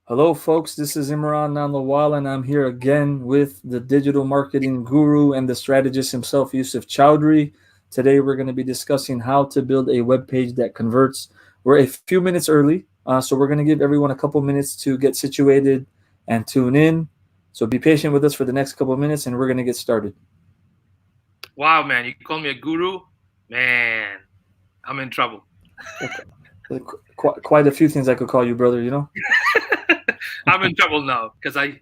Hello, folks. This is Imran Nanlawal, and I'm here again with the digital marketing guru and the strategist himself, Yusuf Chowdhury. Today, we're going to be discussing how to build a web page that converts. We're a few minutes early, so we're going to give everyone a couple minutes to get situated and tune in. So be patient with us for the next couple minutes, and we're going to get started. Wow, man, you call me a guru? Man, I'm in trouble. Quite a few things I could call you, brother. I'm in trouble now because I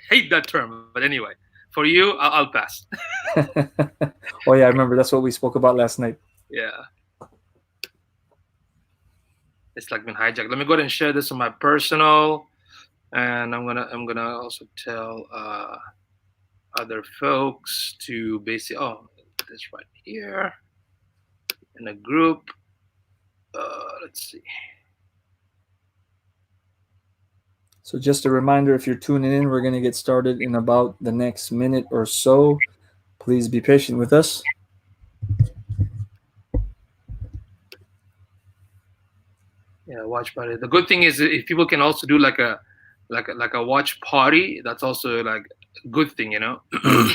hate that term. But anyway, for you, I'll pass. Oh yeah, I remember. That's what we spoke about last night. Yeah, it's like been hijacked. Let me go ahead and share this on my personal, and I'm gonna also tell other folks to basically this right here in a group. Let's see. So just a reminder, if you're tuning in, we're going to get started in about the next minute or so. Please be patient with us. Yeah, watch party. The good thing is if people can also do like a watch party, that's also like a good thing. Mm.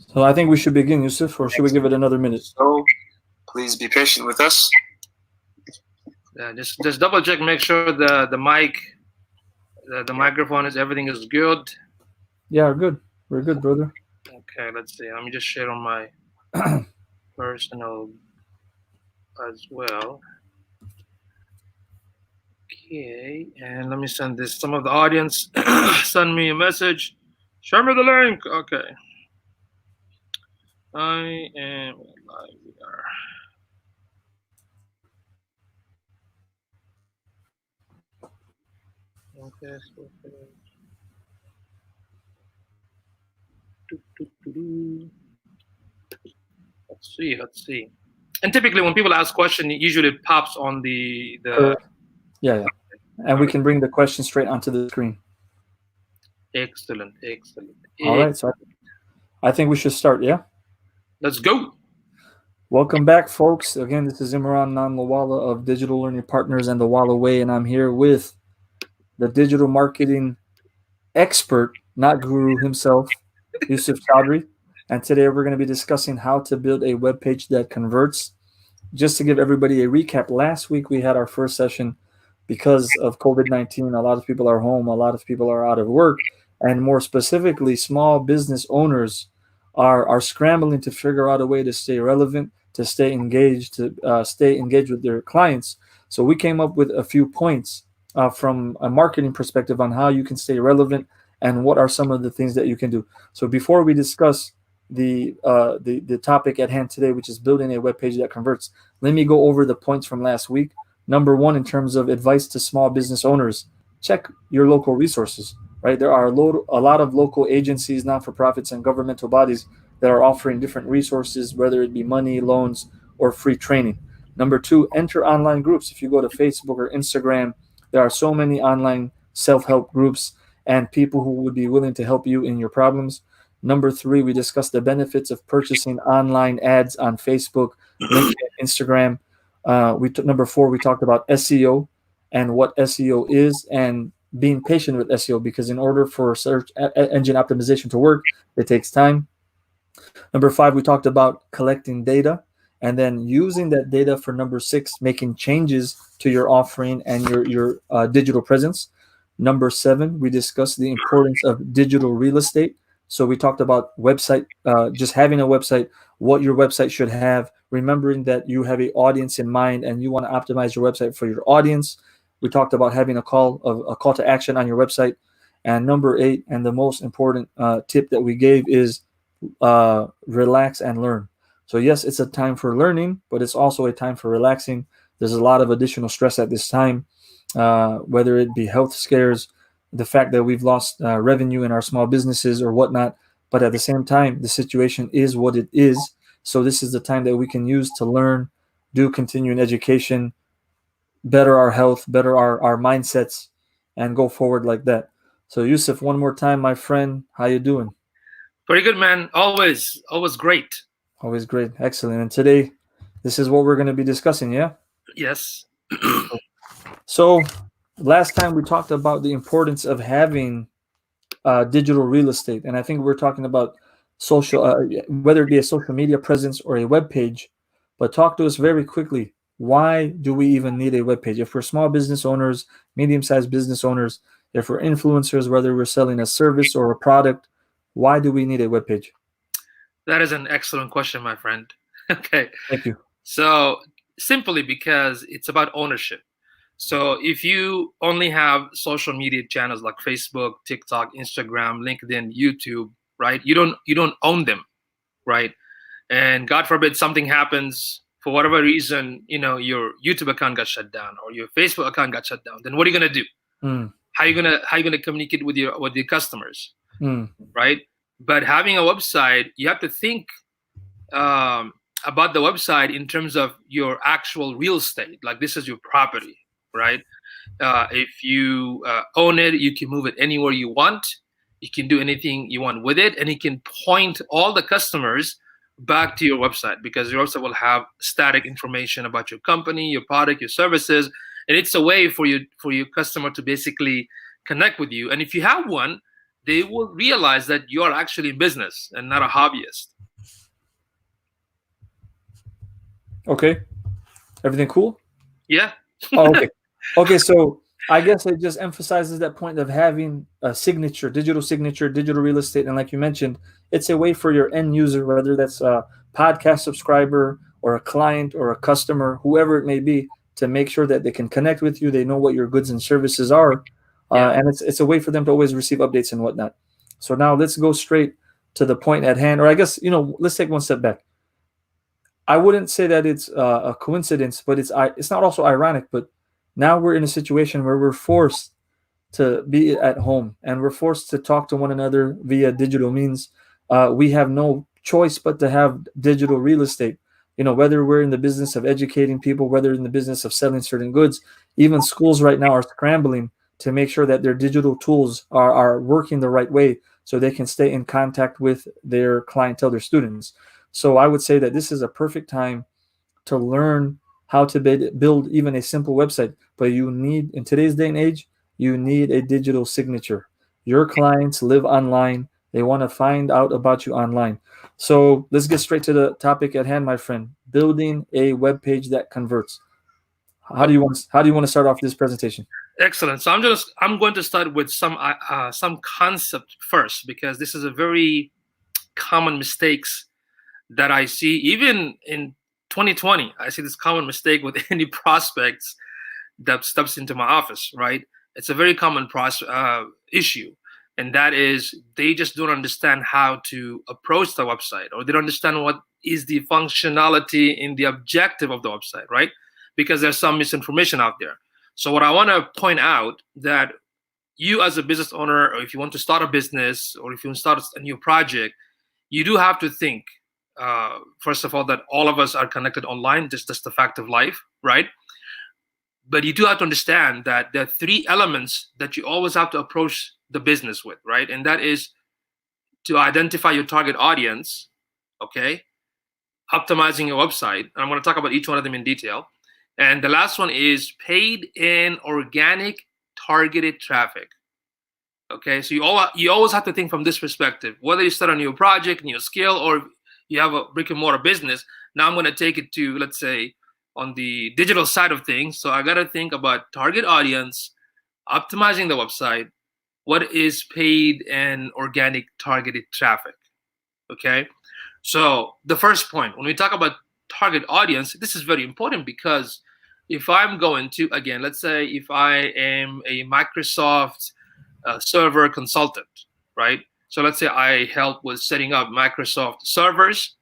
So I think we should begin, Yusuf, or should we give it another minute? So please be patient with us. Yeah, just double check, make sure the mic, the microphone is everything is good. Yeah, we're good. We're good, brother. Okay, let's see. Let me just share on my personal as well. Okay, and let me send this. Some of the audience send me a message. Show me the link. Okay, I am live. We are. Okay, so let's see. Let's see. And typically, when people ask question, it usually pops on the. Yeah, yeah. And All we right. can bring the question straight onto the screen. Excellent, excellent. All right. So I think we should start. Yeah. Let's go. Welcome back, folks. Again, this is Imran Nanlawala of Digital Learning Partners and the Walla Way, and I'm here with the digital marketing expert, not guru himself, Yusuf Chowdhury. And today we're going to be discussing how to build a web page that converts. Just to give everybody a recap, last week we had our first session because of COVID-19. A lot of people are home, a lot of people are out of work, and more specifically, small business owners are scrambling to figure out a way to stay relevant, to stay engaged, to stay engaged with their clients. So we came up with a few points from a marketing perspective on how you can stay relevant and what are some of the things that you can do. So before we discuss the topic at hand today, which is building a web page that converts, let me go over the points from last week. Number one, in terms of advice to small business owners, check your local resources. Right, there are a lot of local agencies, not-for-profits, and governmental bodies that are offering different resources, whether it be money, loans, or free training. Number two, enter online groups. If you go to Facebook or Instagram, there are so many online self-help groups and people who would be willing to help you in your problems. Number three, we discussed the benefits of purchasing online ads on Facebook, LinkedIn, Instagram. Number four, we talked about SEO and what SEO is and being patient with SEO, because in order for search engine optimization to work, it takes time. Number five, we talked about collecting data and then using that data for number six, making changes to your offering and your digital presence. Number seven, we discussed the importance of digital real estate. So we talked about website, just having a website, what your website should have, remembering that you have an audience in mind and you want to optimize your website for your audience. We talked about having a call to action on your website. And number eight, and the most important tip that we gave is relax and learn. So yes, it's a time for learning, but it's also a time for relaxing. There's a lot of additional stress at this time, whether it be health scares, the fact that we've lost revenue in our small businesses or whatnot. But at the same time, the situation is what it is. So this is the time that we can use to learn, do continuing education, better our health, better our mindsets, and go forward like that. So Yusuf, one more time, my friend, how you doing? Very good, man. Always, always great. Always great, excellent. And today This is what we're going to be discussing, yeah? Yes. So, last time we talked about the importance of having digital real estate, and I think we're talking about social, whether it be a social media presence or a web page. But talk to us very quickly. Why do we even need a web page? If we're small business owners, medium-sized business owners, if we're influencers, whether we're selling a service or a product, why do we need a web page? That is an excellent question, my friend. Okay. Thank you. So, simply because it's about ownership. So, if you only have social media channels like Facebook, TikTok, Instagram, LinkedIn, YouTube, right? You don't own them, right? And God forbid something happens for whatever reason, your YouTube account got shut down or your Facebook account got shut down. Then what are you gonna do? Mm, How you gonna communicate with your customers, mm, right? But having a website, you have to think um, about the website in terms of your actual real estate. Like this is your property, right? If you own it, you can move it anywhere you want. You can do anything you want with it, and you can point all the customers back to your website because your website will have static information about your company, your product, your services, and it's a way for your customer to basically connect with you. And if you have one, they will realize that you are actually in business and not a hobbyist. okay. Everything cool? Yeah. Oh, okay. Okay, so I guess it just emphasizes that point of having a signature, digital real estate. And like you mentioned, it's a way for your end user, whether that's a podcast subscriber or a client or a customer, whoever it may be, to make sure that they can connect with you. They know what your goods and services are. Yeah. And it's a way for them to always receive updates and whatnot. So now let's go straight to the point at hand. Or I guess, let's take one step back. I wouldn't say that it's a coincidence, but it's not also ironic. But now we're in a situation where we're forced to be at home and we're forced to talk to one another via digital means. We have no choice but to have digital real estate. Whether we're in the business of educating people, whether in the business of selling certain goods, even schools right now are scrambling to make sure that their digital tools are working the right way so they can stay in contact with their clientele, their students. So I would say that this is a perfect time to learn how to build even a simple website. But you need, in today's day and age, you need a digital signature. Your clients live online. They want to find out about you online. So let's get straight to the topic at hand, my friend. Building a web page that converts. How do you want to start off this presentation? Excellent. So I'm going to start with some concept first because this is a very common mistakes that I see even in 2020. I see this common mistake with any prospects that steps into my office. Right? It's a very common issue, and that is they just don't understand how to approach the website, or they don't understand what is the functionality and the objective of the website. Right? Because there's some misinformation out there. So what I want to point out that you as a business owner, or if you want to start a business, or if you want to start a new project, you do have to think first of all that all of us are connected online. Just the fact of life, right? But you do have to understand that there are three elements that you always have to approach the business with, right? And that is to identify your target audience, okay, optimizing your website. And I'm going to talk about each one of them in detail. And the last one is paid and organic targeted traffic. Okay, so you always have to think from this perspective. Whether you start a new project, new skill, or you have a brick and mortar business. Now I'm going to take it to, let's say, on the digital side of things. So I got to think about target audience, optimizing the website, what is paid and organic targeted traffic. Okay, so the first point, when we talk about target audience, this is very important because if I'm going to, again, let's say if I am a Microsoft server consultant, right? So let's say I help with setting up Microsoft servers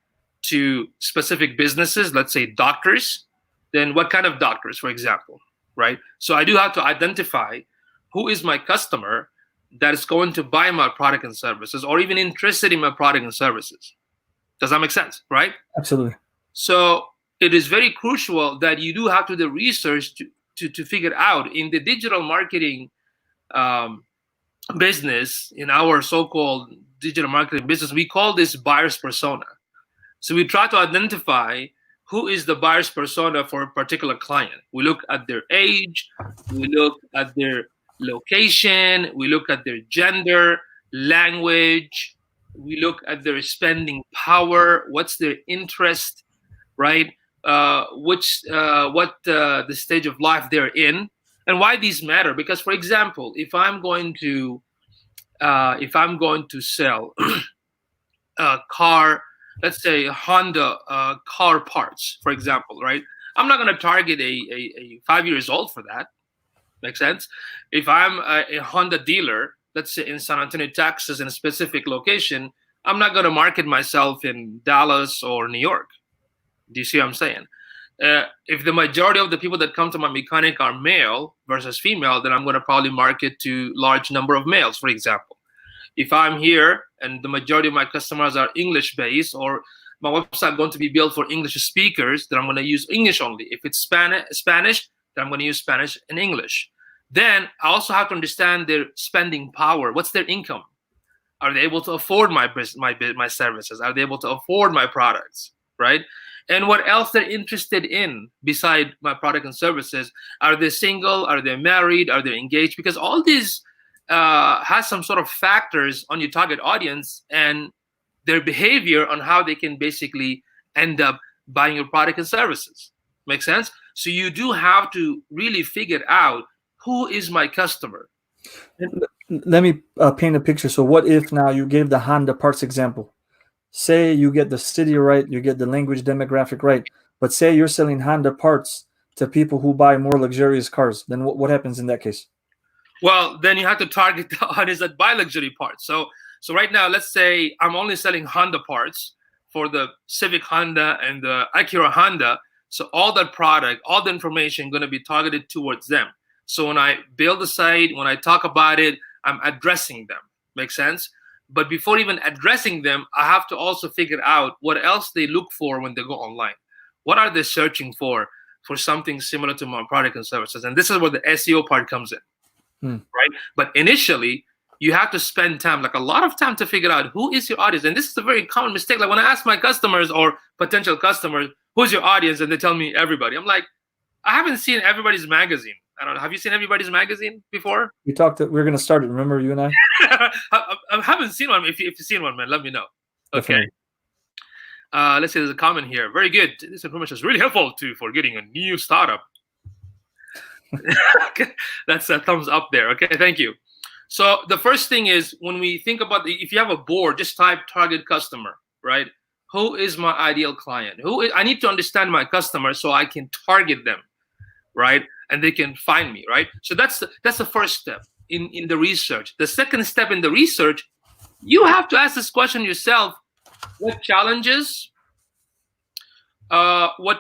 to specific businesses, let's say doctors, then what kind of doctors, for example, right? So I do have to identify who is my customer that is going to buy my product and services or even interested in my product and services. Does that make sense, right? Absolutely. So it is very crucial that you do have to do the research to figure out in the digital marketing um, business, in our so-called digital marketing business, we call this buyer's persona. So we try to identify who is the buyer's persona for a particular client. We look at their age, we look at their location, we look at their gender, language, we look at their spending power, what's their interest, right? The stage of life they're in, and why these matter. Because, for example, if I'm going to sell a car, let's say Honda car parts, for example, right? I'm not going to target a 5 years old for that. Makes sense? If I'm a Honda dealer, let's say in San Antonio, Texas, in a specific location, I'm not going to market myself in Dallas or New York. Do you see what I'm saying? If the majority of the people that come to my mechanic are male versus female, then I'm going to probably market to large number of males, for example. If I'm here and the majority of my customers are English based, or my website going to be built for English speakers, then I'm going to use English only. If it's Spanish, then I'm going to use Spanish and English. Then I also have to understand their spending power. What's their income? Are they able to afford my services? Are they able to afford my products? Right? And what else they're interested in beside my product and services? Are they single? Are they married? Are they engaged? Because all these has some sort of factors on your target audience and their behavior on how they can basically end up buying your product and services. Make sense? So you do have to really figure out who is my customer. Let me paint a picture. So what if now you gave the Honda parts example? Say you get the city right, you get the language demographic right, but say you're selling Honda parts to people who buy more luxurious cars. Then what happens in that case? Well, then you have to target the audience that buy luxury parts. So right now, let's say I'm only selling Honda parts for the Civic Honda and the Acura Honda. So all that product, all the information going to be targeted towards them. So when I build the site, when I talk about it, I'm addressing them. Make sense? But before even addressing them, I have to also figure out what else they look for when they go online. What are they searching for something similar to my product and services? And this is where the SEO part comes in. Right? But initially, you have to spend time, like a lot of time, to figure out who is your audience. And this is a very common mistake. Like when I ask my customers or potential customers, who's your audience? And they tell me everybody. I'm like, I haven't seen Everybody's Magazine. I don't know. Have you seen Everybody's Magazine before? We are going to start it. Remember, you and I? I haven't seen one. If you've seen one, man, let me know. Okay. Let's see. There's a comment here. Very good. This information is really helpful for getting a new startup. That's a thumbs up there. Okay, thank you. So the first thing is, when we think about if you have a board, just type target customer, right? Who is my ideal client? I need to understand my customer so I can target them, right? And they can find me, right? So that's the first step in the research. The second step in the research, you have to ask this question yourself: what challenges, what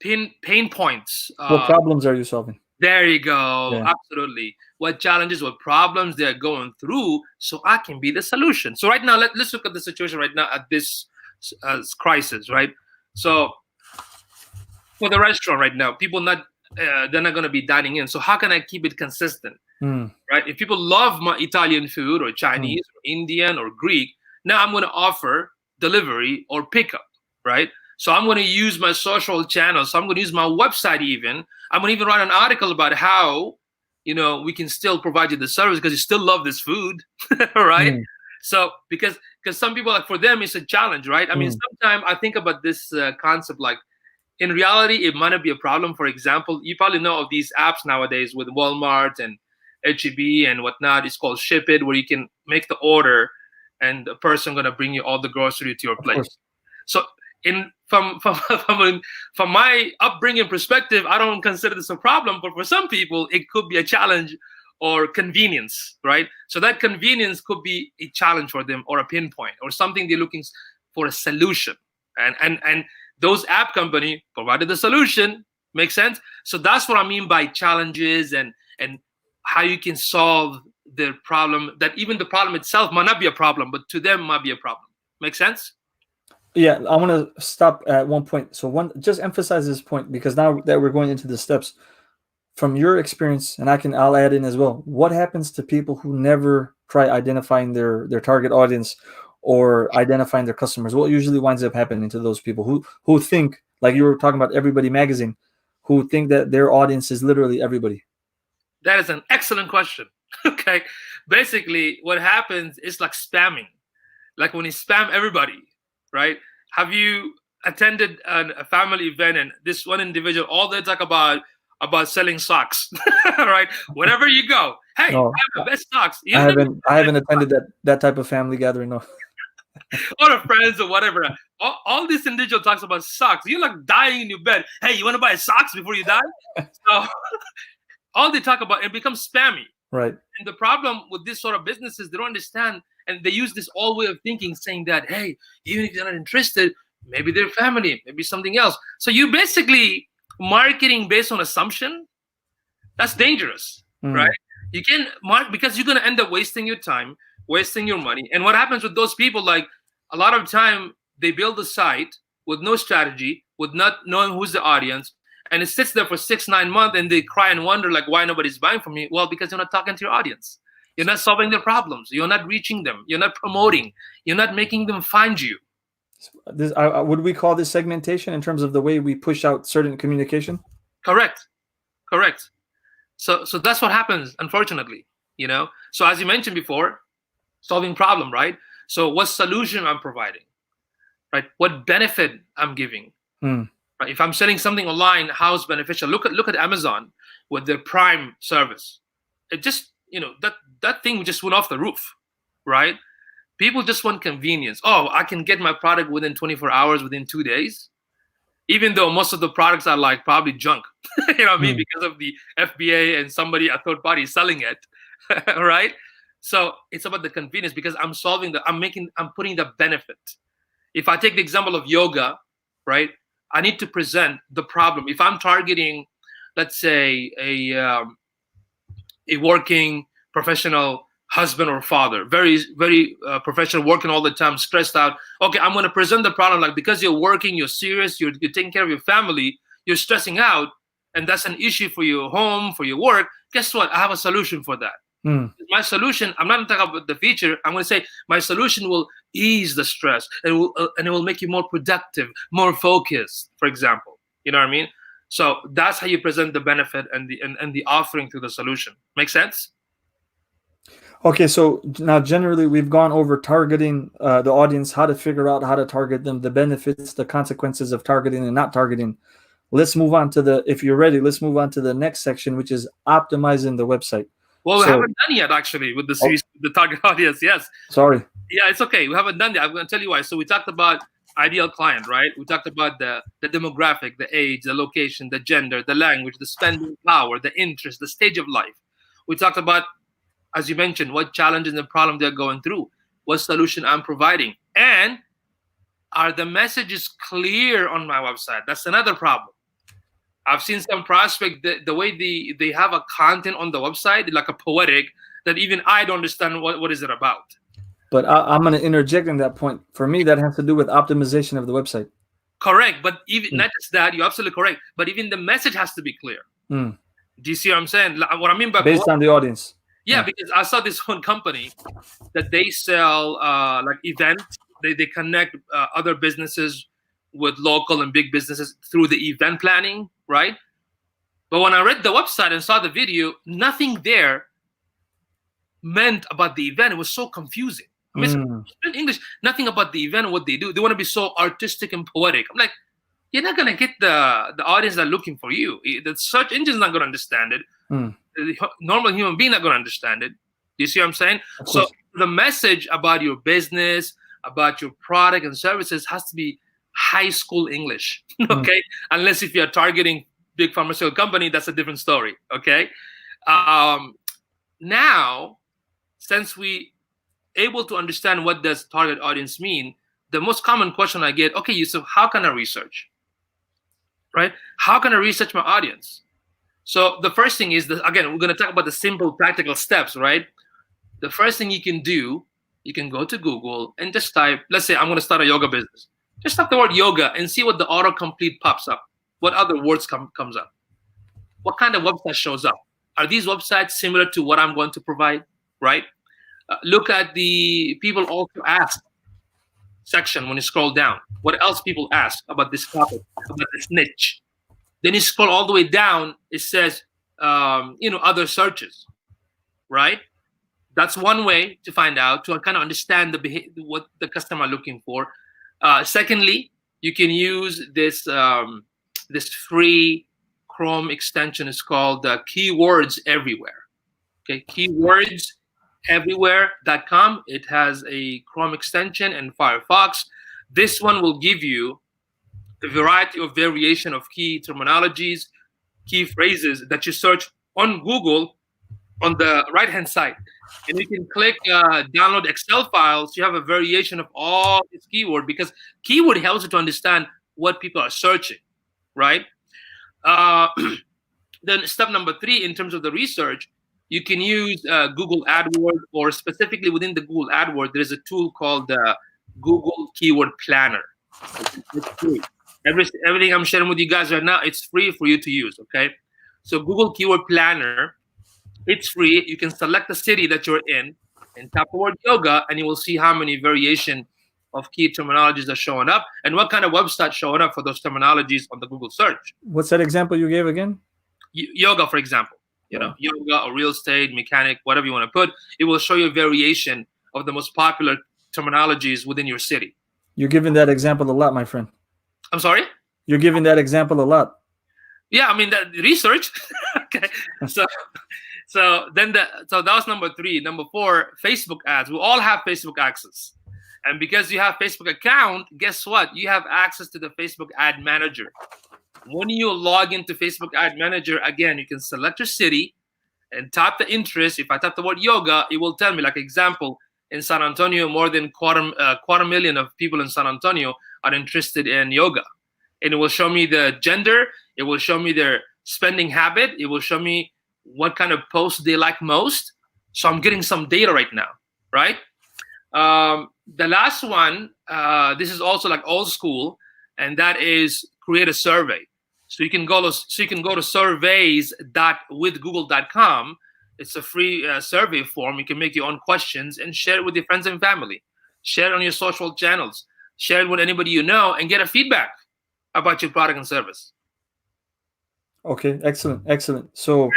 pain points, what problems are you solving? There you go. Yeah. Absolutely. What challenges, what problems they're going through, so I can be the solution. So right now, let's look at the situation right now at this crisis, right? So for the restaurant right now, people they're not going to be dining in. So how can I keep it consistent, right? If people love my Italian food or Chinese or Indian or Greek, now I'm going to offer delivery or pickup, right? So I'm going to use my social channels. So I'm going to use my website even. I'm going to even write an article about how, we can still provide you the service because you still love this food, right? So because some people, like, for them, it's a challenge, right? I mean, sometimes I think about this concept, like, in reality, it might not be a problem. For example, you probably know of these apps nowadays with Walmart and HEB and whatnot. It's called Ship It, where you can make the order and the person going to bring you all the grocery to your place. So from my upbringing perspective, I don't consider this a problem, but for some people, it could be a challenge or convenience, right? So that convenience could be a challenge for them, or a pinpoint, or something they're looking for a solution. And those app company provided the solution. Makes sense? So that's what I mean by challenges and how you can solve the problem, that even the problem itself might not be a problem, but to them might be a problem. Make sense? Yeah, I want to stop at one point. So just emphasize this point, because now that we're going into the steps, from your experience, and I'll add in as well, what happens to people who never try identifying their target audience or identifying their customers? What usually winds up happening to those people who think, like you were talking about Everybody Magazine, who think that their audience is literally everybody? That is an excellent question. Okay. Basically, what happens is like spamming. Like when you spam everybody, right? Have you attended a family event and this one individual, all they talk about selling socks, right? Wherever you go, hey, I No, have the best socks. I You never, haven't. I haven't attended that type of family gathering. No. or a friends or whatever. All this individual talks about socks. You're like dying in your bed. Hey, you want to buy socks before you die? So all they talk about, it becomes spammy. Right. And the problem with this sort of businesses, they don't understand, and they use this old way of thinking, saying that, hey, even if you're not interested, maybe they're family, maybe something else. So you basically marketing based on assumption. That's dangerous, Mm. right? You can mark because you're gonna end up wasting your time, wasting your money. And what happens with those people, like a lot of time, they build a site with no strategy, with not knowing who's the audience, and it sits there for 6 9 months, and they cry and wonder like why nobody's buying from me. Well, because you're not talking to your audience, you're not solving their problems, you're not reaching them, you're not promoting, you're not making them find you. This, would we call this segmentation in terms of the way we push out certain communication? Correct, correct. So that's what happens, unfortunately. So as you mentioned before, solving problem, right? So what solution I'm providing, right? What benefit I'm giving. Mm. Right? If I'm selling something online, how is beneficial? Look at Amazon with their Prime service. It just that thing just went off the roof, right? People just want convenience. Oh, I can get my product within 24 hours, within 2 days, even though most of the products are like probably junk. You know what I mean? Because of the FBA and a third party selling it, right? So it's about the convenience because I'm putting the benefit. If I take the example of yoga, right? I need to present the problem. If I'm targeting, let's say, a working professional husband or father, very, very professional, working all the time, stressed out. Okay, I'm going to present the problem like because you're working, you're serious, you're taking care of your family, you're stressing out, and that's an issue for your home, for your work. Guess what? I have a solution for that. My solution, I'm not going to talk about the feature. I'm going to say my solution will ease the stress and it will make you more productive, more focused, for example. You know what I mean? So that's how you present the benefit and the offering to the solution. Make sense? Okay, so now generally we've gone over targeting the audience, how to figure out how to target them, the benefits, the consequences of targeting and not targeting. Let's move on to if you're ready, let's move on to the next section, which is optimizing the website. Well, we haven't done yet, actually, with the series, the target audience. Yes. Sorry. Yeah, it's okay. We haven't done that. I'm going to tell you why. So we talked about ideal client, right? We talked about the demographic, the age, the location, the gender, the language, the spending power, the interest, the stage of life. We talked about, as you mentioned, what challenges and problem they're going through, what solution I'm providing, and are the messages clear on my website? That's another problem. I've seen some prospect the way they have a content on the website, like a poetic, that even I don't understand what is it about. But I'm going to interject in that point. For me, that has to do with optimization of the website. Correct, but even not just that, you're absolutely correct. But even the message has to be clear. Do you see what I'm saying? What I mean by based on the audience. Yeah, because I saw this one company that they sell like events. They connect other businesses with local and big businesses through the event planning, right? But when I read the website and saw the video, nothing there meant about the event. It was so confusing. I mean, in English, nothing about the event and what they do. They want to be so artistic and poetic. I'm like, you're not gonna get the audience that are looking for you. The search engine's not gonna understand it. The normal human being not gonna understand it. Do you see what I'm saying? So the message about your business, about your product and services has to be high school English. Okay, unless if you're targeting big pharmaceutical company, that's a different story. Okay, now since we able to understand what does target audience mean, the most common question I get, okay, Yusuf, how can I research? Right? How can I research my audience? So the first thing is that, again, we're going to talk about the simple practical steps, right? The first thing you can do, you can go to Google and just type, let's say I'm going to start a yoga business. Just type the word yoga and see what the autocomplete pops up. What other words comes up? What kind of website shows up? Are these websites similar to what I'm going to provide, right? Look at the people also ask section, when you scroll down, what else people ask about this topic, about this niche. Then you scroll all the way down, it says, other searches, right? That's one way to find out, to kind of understand what the customer are looking for. Secondly, you can use this free Chrome extension. It's called Keywords Everywhere. Okay, keywordsEverywhere.com. It has a Chrome extension and Firefox. This one will give you a variety of variation of key terminologies, key phrases that you search on Google on the right-hand side. And you can click download Excel files. You have a variation of all these keyword, because keyword helps you to understand what people are searching, right? Then step number 3, in terms of the research, you can use Google AdWords, or specifically within the Google AdWords, there's a tool called Google Keyword Planner. It's free. Everything I'm sharing with you guys right now, it's free for you to use, okay? So Google Keyword Planner, it's free. You can select the city that you're in and tap the word yoga, and you will see how many variation of key terminologies are showing up and what kind of website showing up for those terminologies on the Google search. What's that example you gave again? Yoga, for example. Yoga or real estate, mechanic, whatever you want to put. It will show you a variation of the most popular terminologies within your city. You're giving that example a lot, my friend. I'm sorry? You're giving that example a lot. Yeah, I mean, that research. Okay. So that was number 3. Number 4, Facebook ads. We all have Facebook access. And because you have Facebook account, guess what? You have access to the Facebook ad manager. When you log into Facebook ad manager, again, you can select your city and tap the interest. If I tap the word yoga, it will tell me, like example, in San Antonio, more than quarter million of people in San Antonio are interested in yoga. And it will show me the gender. It will show me their spending habit. It will show me what kind of posts they like most. So I'm getting some data right now, right? The last one, this is also like old school, and that is create a survey. So you can go to surveys.withgoogle.com. It's a free survey form. You can make your own questions and share it with your friends and family. Share it on your social channels. Share it with anybody you know, and get a feedback about your product and service. Okay, excellent. So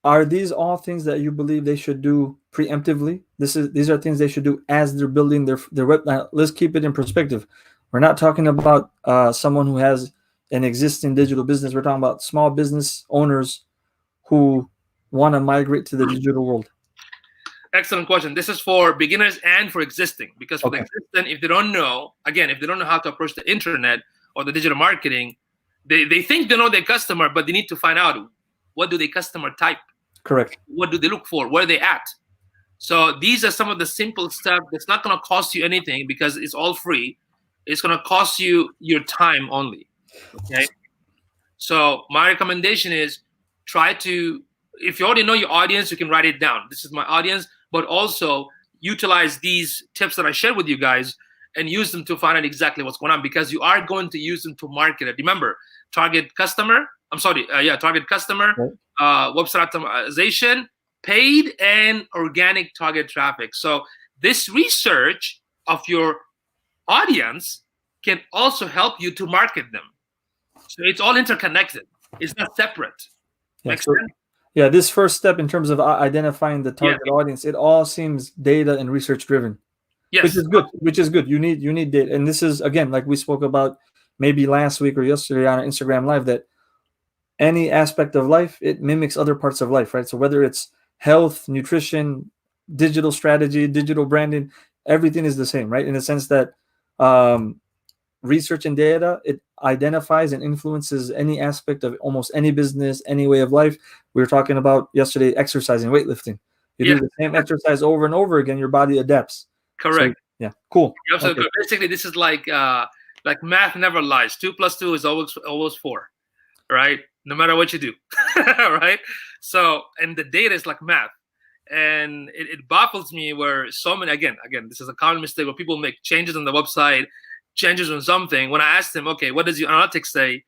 are these all things that you believe they should do preemptively? These are things they should do as they're building their web. Let's keep it in perspective. We're not talking about someone who has an existing digital business. We're talking about small business owners who want to migrate to the digital world. Excellent question. This is for beginners and for existing, because for the existing, if they don't know how to approach the internet or the digital marketing, they think they know their customer, but they need to find out, what do their customer type? Correct. What do they look for? Where are they at? So these are some of the simple stuff that's not going to cost you anything, because it's all free. It's going to cost you your time only. Okay. So my recommendation is, if you already know your audience, you can write it down. This is my audience, but also utilize these tips that I shared with you guys and use them to find out exactly what's going on, because you are going to use them to market it. Remember, target customer, website optimization, paid and organic target traffic. So this research of your audience can also help you to market them. So it's all interconnected. It's not separate. Makes sense? Yeah, this first step in terms of identifying the target audience, it all seems data and research driven. Yes. Which is good. You need data. And this is, again, like we spoke about maybe last week or yesterday on Instagram Live, that any aspect of life, it mimics other parts of life, right? So whether it's health, nutrition, digital strategy, digital branding, everything is the same, right? In the sense that research and data, it identifies and influences any aspect of almost any business, any way of life. We were talking about yesterday, exercising, weightlifting. You do the same exercise over and over again, your body adapts. Correct. So, yeah, cool. Okay. Basically, this is like math never lies. 2 + 2 is always 4, right? No matter what you do, right? So, and the data is like math. And it baffles me where so many, again, this is a common mistake where people make changes on the website, changes on something. When I ask them, okay, what does your analytics say?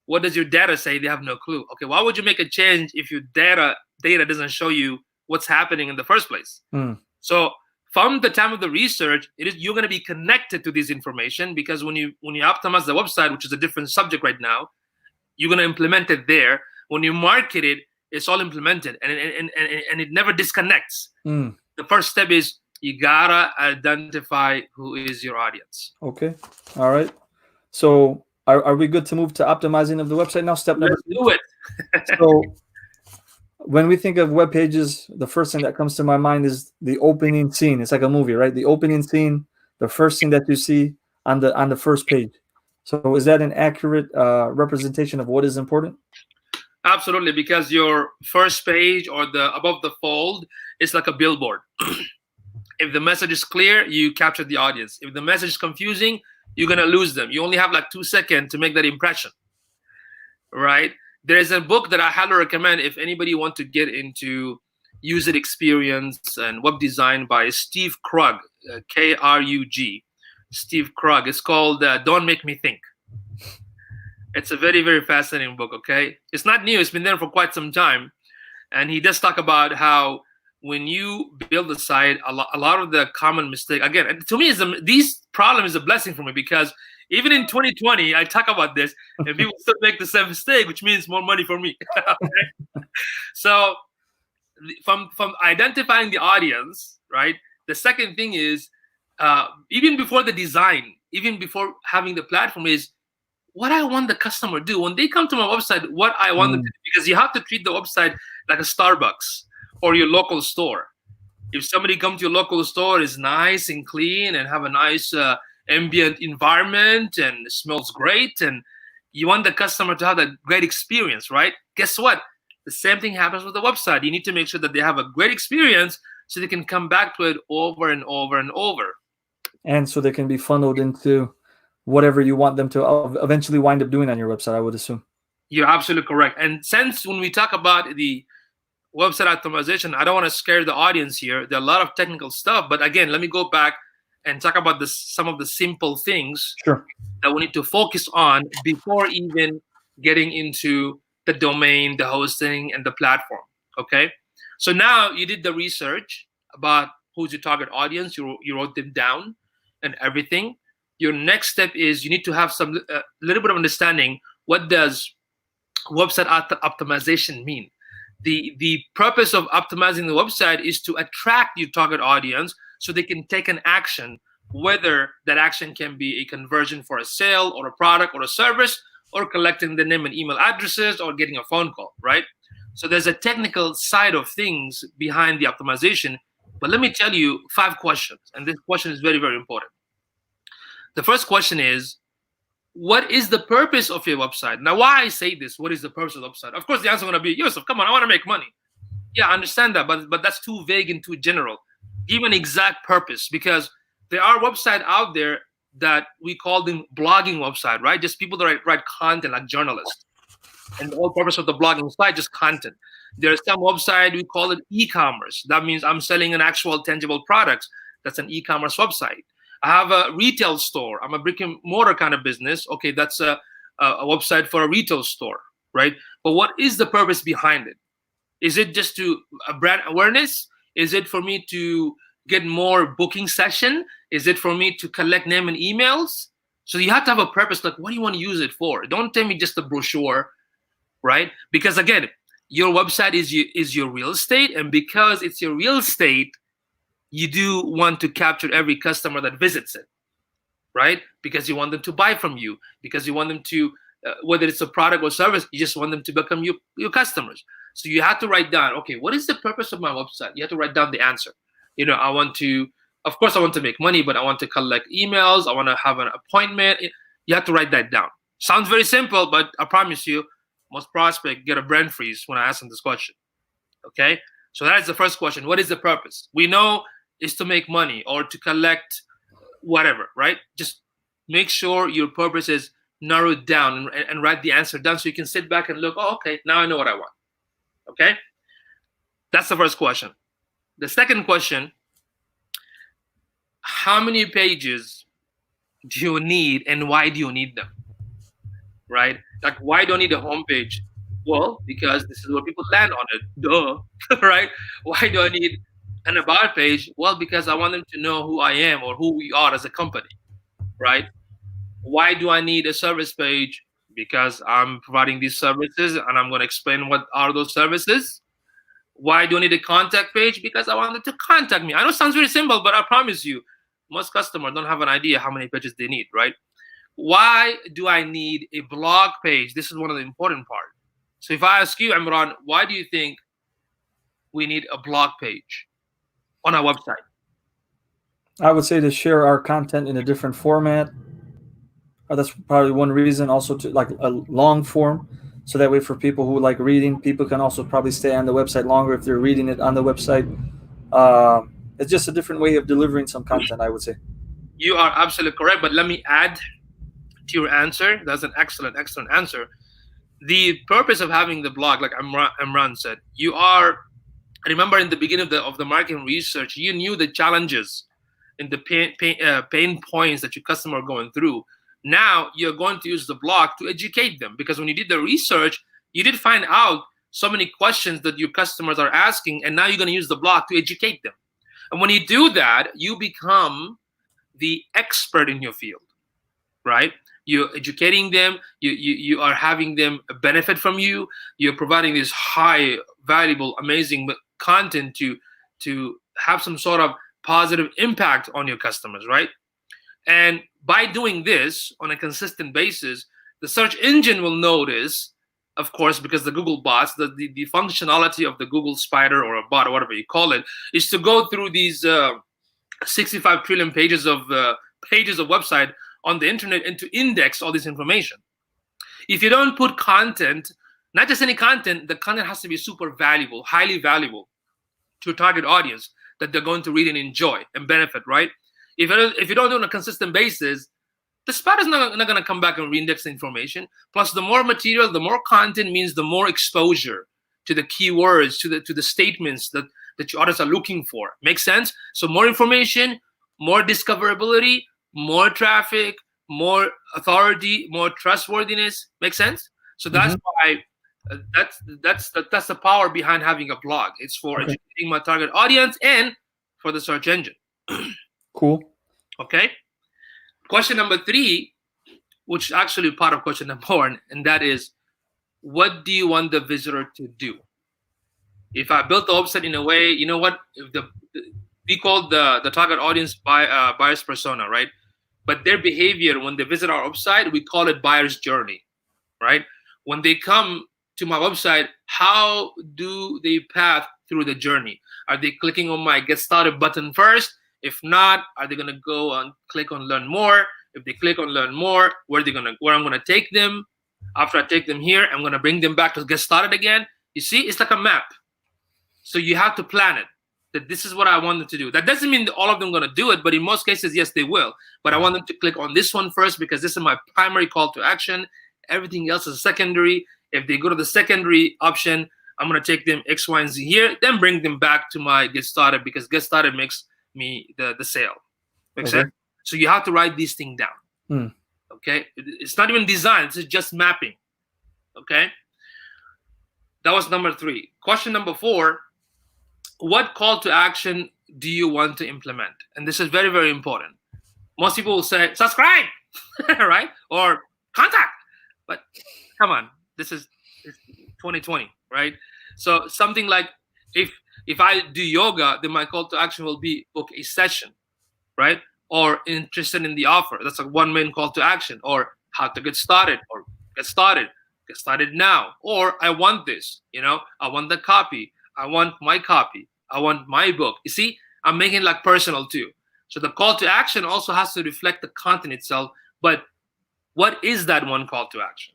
What does your data say? They have no clue. Okay, why would you make a change if your data doesn't show you what's happening in the first place? So From the time of the research, you're going to be connected to this information, because when you optimize the website, which is a different subject right now, you're going to implement it there. When you market it, it's all implemented, and it never disconnects. Mm. The first step is you gotta identify who is your audience. Okay. All right. So are we good to move to optimizing of the website now? Step number Let's do it. So when we think of web pages, the first thing that comes to my mind is the opening scene. It's like a movie, right? The opening scene, the first thing that you see on the first page. So is that an accurate representation of what is important? Absolutely, because your first page or the above the fold is like a billboard. If the message is clear, you capture the audience. If the message is confusing, you're gonna lose them. You only have like 2 seconds to make that impression, right? There is a book that I highly recommend if anybody want to get into user experience and web design by Steve Krug, Krug. Steve Krug. It's called "Don't Make Me Think." It's a very, very fascinating book. Okay, it's not new. It's been there for quite some time, and he does talk about how when you build a site, a lot of the common mistake. Again, to me, these problem is a blessing for me, because even in 2020, I talk about this, and people still make the same mistake, which means more money for me. Okay? So, from identifying the audience, right? The second thing is, even before the design, even before having the platform, is what I want the customer to do when they come to my website. What I want them to do, because you have to treat the website like a Starbucks or your local store. If somebody comes to your local store, is nice and clean and have a nice ambient environment and it smells great, and you want the customer to have a great experience, right? Guess what? The same thing happens with the website. You need to make sure that they have a great experience so they can come back to it over and over and over. And so they can be funneled into whatever you want them to eventually wind up doing on your website, I would assume. You're absolutely correct. And since when we talk about the website optimization, I don't want to scare the audience here. There are a lot of technical stuff, but again, let me go back and talk about some of the simple things Sure. that we need to focus on before even getting into the domain, the hosting, and the platform. Okay, so now you did the research about who's your target audience. You wrote them down and everything. Your next step is you need to have some little bit of understanding. What does website optimization mean? The purpose of optimizing the website is to attract your target audience so they can take an action, whether that action can be a conversion for a sale or a product or a service, or collecting the name and email addresses or getting a phone call, right? So there's a technical side of things behind the optimization. But let me tell you 5 questions, and this question is very, very important. The first question is, what is the purpose of your website? Now, why I say this, what is the purpose of the website? Of course, the answer is going to be, Yusuf, come on, I want to make money. Yeah, I understand that, but that's too vague and too general. Give an exact purpose, because there are websites out there that we call them blogging website, right? Just people that write content like journalists. And the whole purpose of the blogging site, just content. There's some website, we call it e-commerce. That means I'm selling an actual tangible product. That's an e-commerce website. I have a retail store. I'm a brick and mortar kind of business. Okay, that's a website for a retail store, right? But what is the purpose behind it? Is it just to brand awareness? Is it for me to get more booking session? Is it for me to collect name and emails? So you have to have a purpose. Like, what do you want to use it for? Don't tell me just a brochure, right? Because again, your website is your real estate, and because it's your real estate, you do want to capture every customer that visits it, right? Because you want them to buy from you, because you want them to, whether it's a product or service, you just want them to become your customers. So you have to write down, okay, what is the purpose of my website? You have to write down the answer. I want to, of course, I want to make money, but I want to collect emails. I want to have an appointment. You have to write that down. Sounds very simple, but I promise you, most prospects get a brain freeze when I ask them this question. Okay? So that is the first question. What is the purpose? We know is to make money or to collect whatever, right? Just make sure your purpose is narrowed down and write the answer down so you can sit back and look, oh, okay, now I know what I want. Okay? That's the first question. The second question, how many pages do you need and why do you need them? Right? Like, why do I need a homepage? Well, because this is where people land on it. Duh. Right? Why do I need An about page, well, because I want them to know who I am or who we are as a company, right? Why do I need a service page? Because I'm providing these services and I'm going to explain what are those services. Why do I need a contact page? Because I want them to contact me. I know it sounds very simple, but I promise you, most customers don't have an idea how many pages they need, right? Why do I need a blog page? This is one of the important part. So if I ask you, Imran, why do you think we need a blog page on our website? I would say to share our content in a different format. That's probably one reason. Also, to like a long form, so that way for people who like reading, people can also probably stay on the website longer if they're reading it on the website. It's just a different way of delivering some content, I would say. You are absolutely correct, but let me add to your answer. That's an excellent, excellent answer. The purpose of having the blog, like Imran said, you are. I remember in the beginning of the marketing research, you knew the challenges and the pain points that your customer are going through. Now you're going to use the blog to educate them, because when you did the research, you did find out so many questions that your customers are asking, and now you're going to use the blog to educate them. And when you do that, you become the expert in your field, right? You're educating them, you are having them benefit from you, you're providing this high valuable amazing content to have some sort of positive impact on your customers, right? And by doing this on a consistent basis, the search engine will notice, of course, because the Google bots, the functionality of the Google spider or a bot or whatever you call it, is to go through these 65 trillion pages of website on the internet and to index all this information. If you don't put content, not just any content, the content has to be super valuable, highly valuable to a target audience that they're going to read and enjoy and benefit, right? If you don't do it on a consistent basis, the spot is not going to come back and reindex the information. Plus, the more material, the more content means the more exposure to the keywords, to the statements that your audience are looking for. Make sense? So more information, more discoverability, more traffic, more authority, more trustworthiness. Make sense? So that's Hmm. why that's the power behind having a blog. It's for Okay, educating my target audience and for the search engine. cool. Okay. Question number three, which is actually part of question number one, and that is, what do you want the visitor to do? If I built the website in a way, you know what? If we call the target audience buyer's persona, right? But their behavior when they visit our website, we call it buyer's journey, right? When they come to my website, how do they path through the journey? Are they clicking on my get started button first? If not, are they gonna go and click on learn more? If they click on learn more, where I'm gonna take them? After I take them here, I'm gonna bring them back to get started again. You see, it's like a map. So you have to plan it. That this is what I want them to do. That doesn't mean that all of them are going to do it, but in most cases, yes, they will. But I want them to click on this one first because this is my primary call to action. Everything else is secondary. If they go to the secondary option, I'm going to take them X, Y, and Z here, then bring them back to my get started because get started makes me the sale. Make Okay. sense? So you have to write these things down. Hmm. Okay? It's not even design, it's just mapping. Okay? That was number three. Question number four, what call to action do you want to implement? And this is very, very important. Most people will say, subscribe, right? Or contact. But come on, this is it's 2020, right? So something like if I do yoga, then my call to action will be book a session, right? Or interested in the offer. That's like one main call to action. Or how to get started, or get started now. Or I want this, I want the copy. I want my copy. I want my book. You see, I'm making it like personal too. So the call to action also has to reflect the content itself. But what is that one call to action,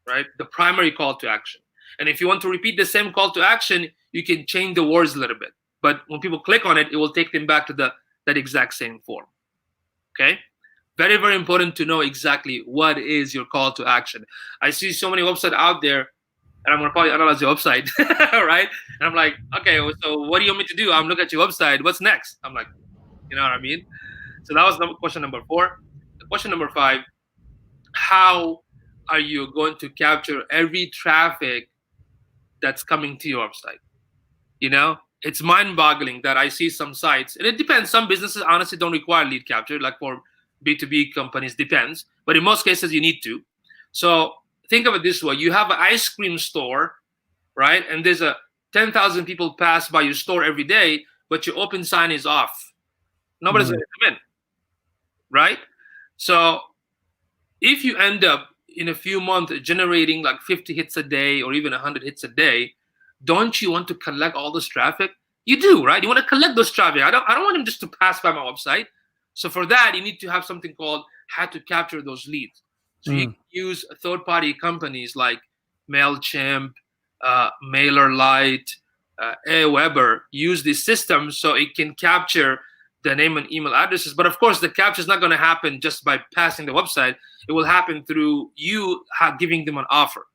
right? The primary call to action. And if you want to repeat the same call to action, you can change the words a little bit. But when people click on it, it will take them back to that exact same form. Okay? Very, very important to know exactly what is your call to action. I see so many websites out there, and I'm gonna probably analyze your website, right? And I'm like, okay, so what do you want me to do? I'm looking at your website. What's next? I'm like, you know what I mean? So that was question number four. Question number five: how are you going to capture every traffic that's coming to your website? it's mind-boggling that I see some sites, and it depends. Some businesses honestly don't require lead capture, like for B2B companies, depends. But in most cases, you need to. So think of it this way: you have an ice cream store, right? And there's a 10,000 people pass by your store every day, but your open sign is off. Nobody's Mm. going to come in, right? So if you end up in a few months generating like 50 hits a day or even 100 hits a day, don't you want to collect all this traffic? You do, right? You want to collect those traffic. I don't want them just to pass by my website. So for that, you need to have something called how to capture those leads. So you Mm. can use third-party companies like Mailchimp, MailerLite, Aweber. Use these systems so it can capture the name and email addresses. But of course, the capture is not going to happen just by passing the website. It will happen through you giving them an offer.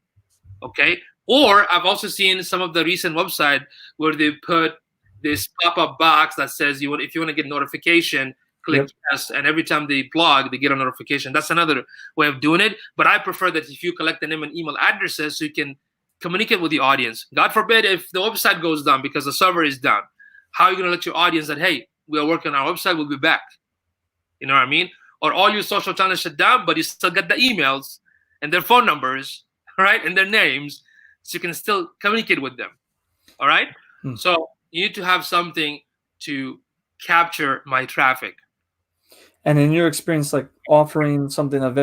Okay. Or I've also seen some of the recent website where they put this pop-up box that says if you want to get notification, click Yep. yes, and every time they blog, they get a notification. That's another way of doing it. But I prefer that if you collect the name and email addresses, so you can communicate with the audience. God forbid if the website goes down because the server is down, how are you going to let your audience that, hey, we are working on our website, we'll be back? You know what I mean? Or all your social channels shut down, but you still get the emails and their phone numbers, right, and their names, so you can still communicate with them. All right. Mm. So you need to have something to capture my traffic. And in your experience, like offering something of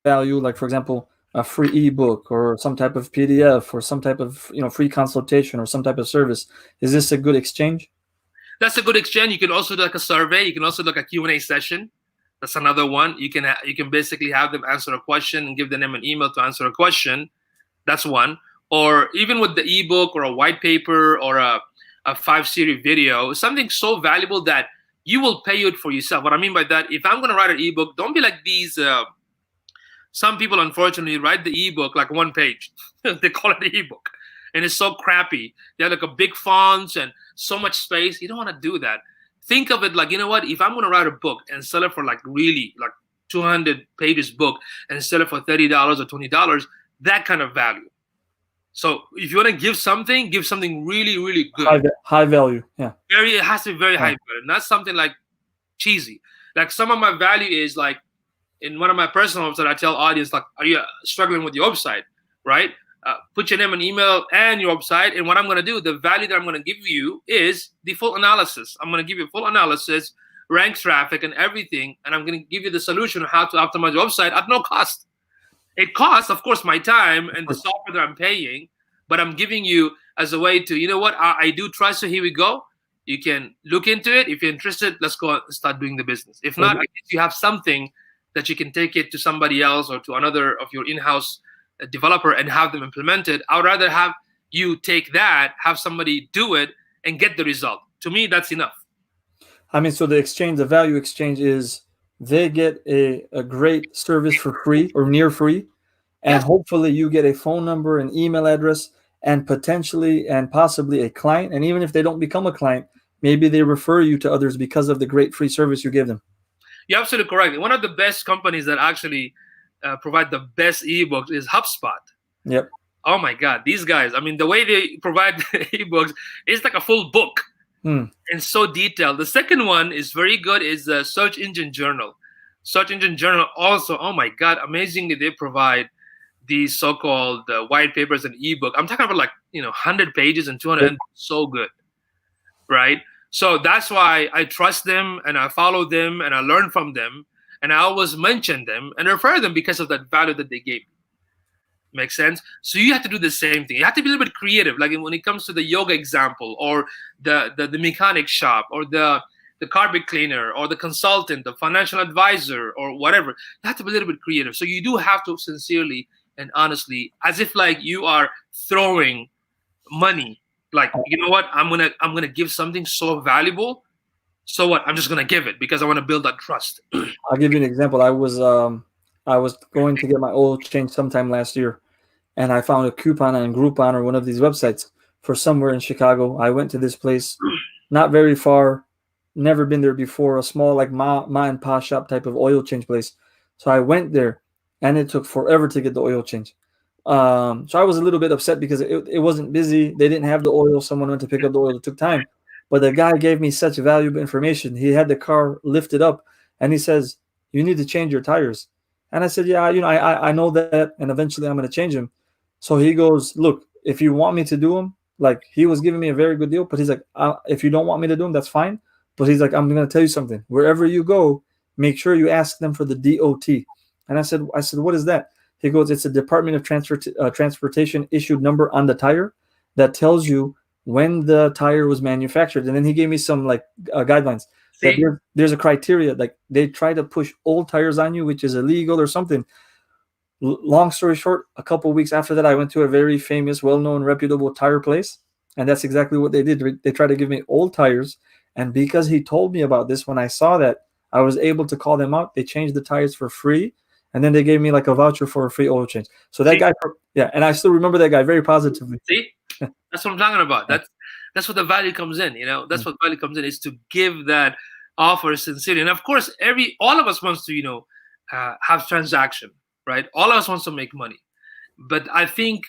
value, like for example, a free ebook or some type of PDF or some type of free consultation or some type of service, is this a good exchange? That's a good exchange. You can also do like a survey. You can also do like a Q&A session. That's another one. You can basically have them answer a question and give them an email to answer a question. That's one. Or even with the ebook or a white paper or a 5 series video, something so valuable that you will pay it for yourself. What I mean by that, if I'm going to write an ebook, don't be like these. Some people, unfortunately, write the ebook like one page. They call it the ebook. And it's so crappy. They have like a big fonts and so much space. You don't want to do that. Think of it like, you know what? If I'm going to write a book and sell it for like really like 200 pages book and sell it for $30 or $20, that kind of value. So if you want to give something really, really good. High value. Yeah. It has to be very high Yeah. value, not something like cheesy. Like some of my value is like in one of my personal websites, I tell audience like, are you struggling with your website, right? Put your name and email and your website. And what I'm going to do, the value that I'm going to give you is the full analysis. I'm going to give you full analysis, rank traffic and everything. And I'm going to give you the solution of how to optimize your website at no cost. It costs, of course, my time and the software that I'm paying, but I'm giving you as a way to, you know what, I do trust. So here we go. You can look into it. If you're interested, let's go and start doing the business. If not, I guess you have something that you can take it to somebody else or to another of your in-house developer and have them implemented. I would rather have you take that, have somebody do it, and get the result. To me, that's enough. I mean, so the value exchange is they get a great service for free or near free, and Yes. hopefully you get a phone number, an email address, and potentially and possibly a client. And even if they don't become a client, maybe they refer you to others because of the great free service you give them. You're absolutely correct. One of the best companies that actually provide the best ebooks is HubSpot. Yep. Oh my God, these guys! I mean, the way they provide the ebooks is like a full book and so detailed. The second one is very good. Is the Search Engine Journal. Search Engine Journal also. Oh my God, amazingly they provide these so-called white papers and ebook. I'm talking about like 100 pages and 200. Yep. And so good, right? So that's why I trust them and I follow them and I learn from them and I always mention them and refer them because of that value that they gave me. Makes sense? So you have to do the same thing. You have to be a little bit creative. Like when it comes to the yoga example or the mechanic shop or the carpet cleaner or the consultant, the financial advisor or whatever, you have to be a little bit creative. So you do have to sincerely and honestly, as if like you are throwing money. Like, you know what? I'm gonna give something so valuable. So what? I'm just gonna give it because I want to build that trust. I'll give you an example. I was going to get my oil changed sometime last year, and I found a coupon on Groupon or one of these websites for somewhere in Chicago. I went to this place, not very far, never been there before, a small like ma and pa shop type of oil change place. So I went there, and it took forever to get the oil change. So I was a little bit upset because it wasn't busy. They didn't have the oil. Someone went to pick up the oil. It took time. But the guy gave me such valuable information. He had the car lifted up and he says, "You need to change your tires." And I said, "Yeah, I know that. And eventually I'm going to change them." So he goes, "Look, if you want me to do them," like he was giving me a very good deal, but he's like, "If you don't want me to do them, that's fine." But he's like, "I'm going to tell you something. Wherever you go, make sure you ask them for the DOT." And I said, "What is that?" He goes, "It's a Department of Transportation issued number on the tire that tells you when the tire was manufactured." And then he gave me some like guidelines that See? there's a criteria, like they try to push old tires on you, which is illegal or something. Long story short, a couple of weeks after that, I went to a very famous, well-known, reputable tire place, and that's exactly what they did. They tried to give me old tires, and because he told me about this, when I saw that, I was able to call them out. They changed the tires for free, and then they gave me like a voucher for a free oil change. So that See? guy, yeah, and I still remember that guy very positively. See? That's what I'm talking about. That's what the value comes in. That's what value comes in, is to give that offer sincerely. And of course, all of us wants to have transaction, right? All of us wants to make money. But I think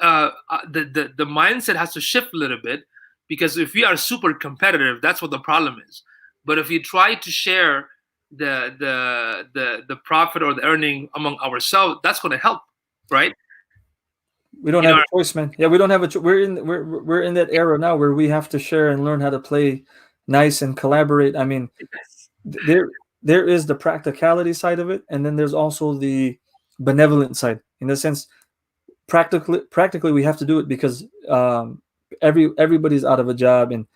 the mindset has to shift a little bit, because if we are super competitive, that's what the problem is. But if we try to share the profit or the earning among ourselves, that's going to help, right? We don't In have our a choice, man. Yeah, we don't have a. We're in that era now where we have to share and learn how to play nice and collaborate. I mean, there there is the practicality side of it, and then there's also the benevolent side. In the sense, practically we have to do it because everybody's out of a job, and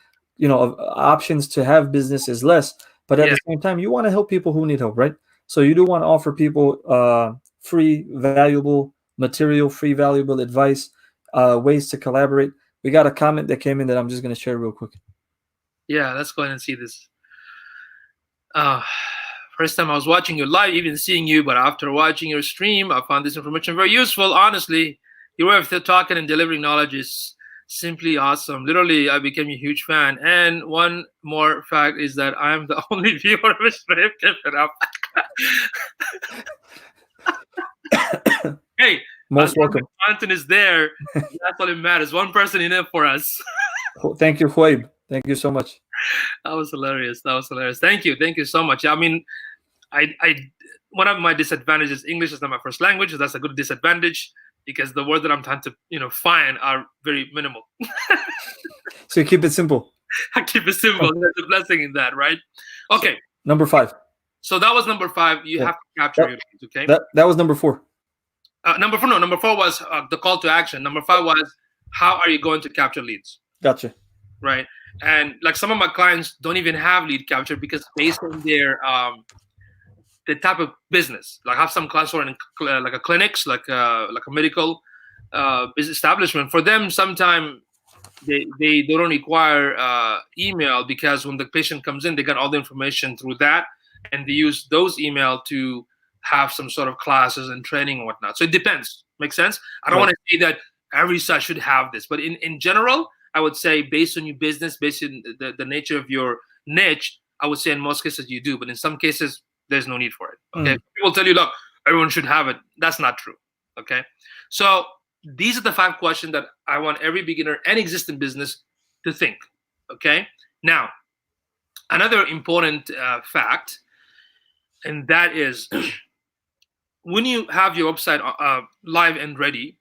options to have business is less. But at Yeah, the same time, you want to help people who need help, right? So you do want to offer people free valuable material, free valuable advice, ways to collaborate. We got a comment that came in that I'm just going to share real quick. yeah. Let's go ahead and see this. Uh, First time I was watching you live, even seeing you, but after watching your stream, I found this information very useful. Honestly, your way of talking and delivering knowledge is simply awesome. Literally, I became a huge fan. And one more fact is that I'm the only viewer of his stream. Keep it up. Hey, as Most long as welcome. content is there, that's all that matters. One person in it for us. Thank you, Huaib. Thank you so much. That was hilarious. That was hilarious. Thank you so much. I mean, I one of my disadvantages, English is not my first language. So that's a good disadvantage, because the words that I'm trying to find are very minimal. So you keep it simple. I keep it simple. There's a blessing in that, right? Okay, Number five. so that was number 5. You Yeah. have to capture That, your leads. Okay. that was number four. Number 4, no. Number 4 was the call to action. Number 5 was, how are you going to capture leads, Gotcha. right? And like some of my clients don't even have lead capture, because based on their the type of business. Like I have some clients who are in like a clinics, like a medical business establishment. For them, sometimes they don't require email, because when the patient comes in, they got all the information through that, and they use those email to have some sort of classes and training and whatnot. So it depends. Make sense? I don't Right. want to say that every site should have this, but in general, I would say based on your business, based on the nature of your niche, I would say in most cases you do, but in some cases there's no need for it. Okay, Mm. people tell you, look, everyone should have it. That's not true. Okay, so these are the 5 questions that I want every beginner and existing business to think. Okay, now another important fact, and that is when you have your website live and ready.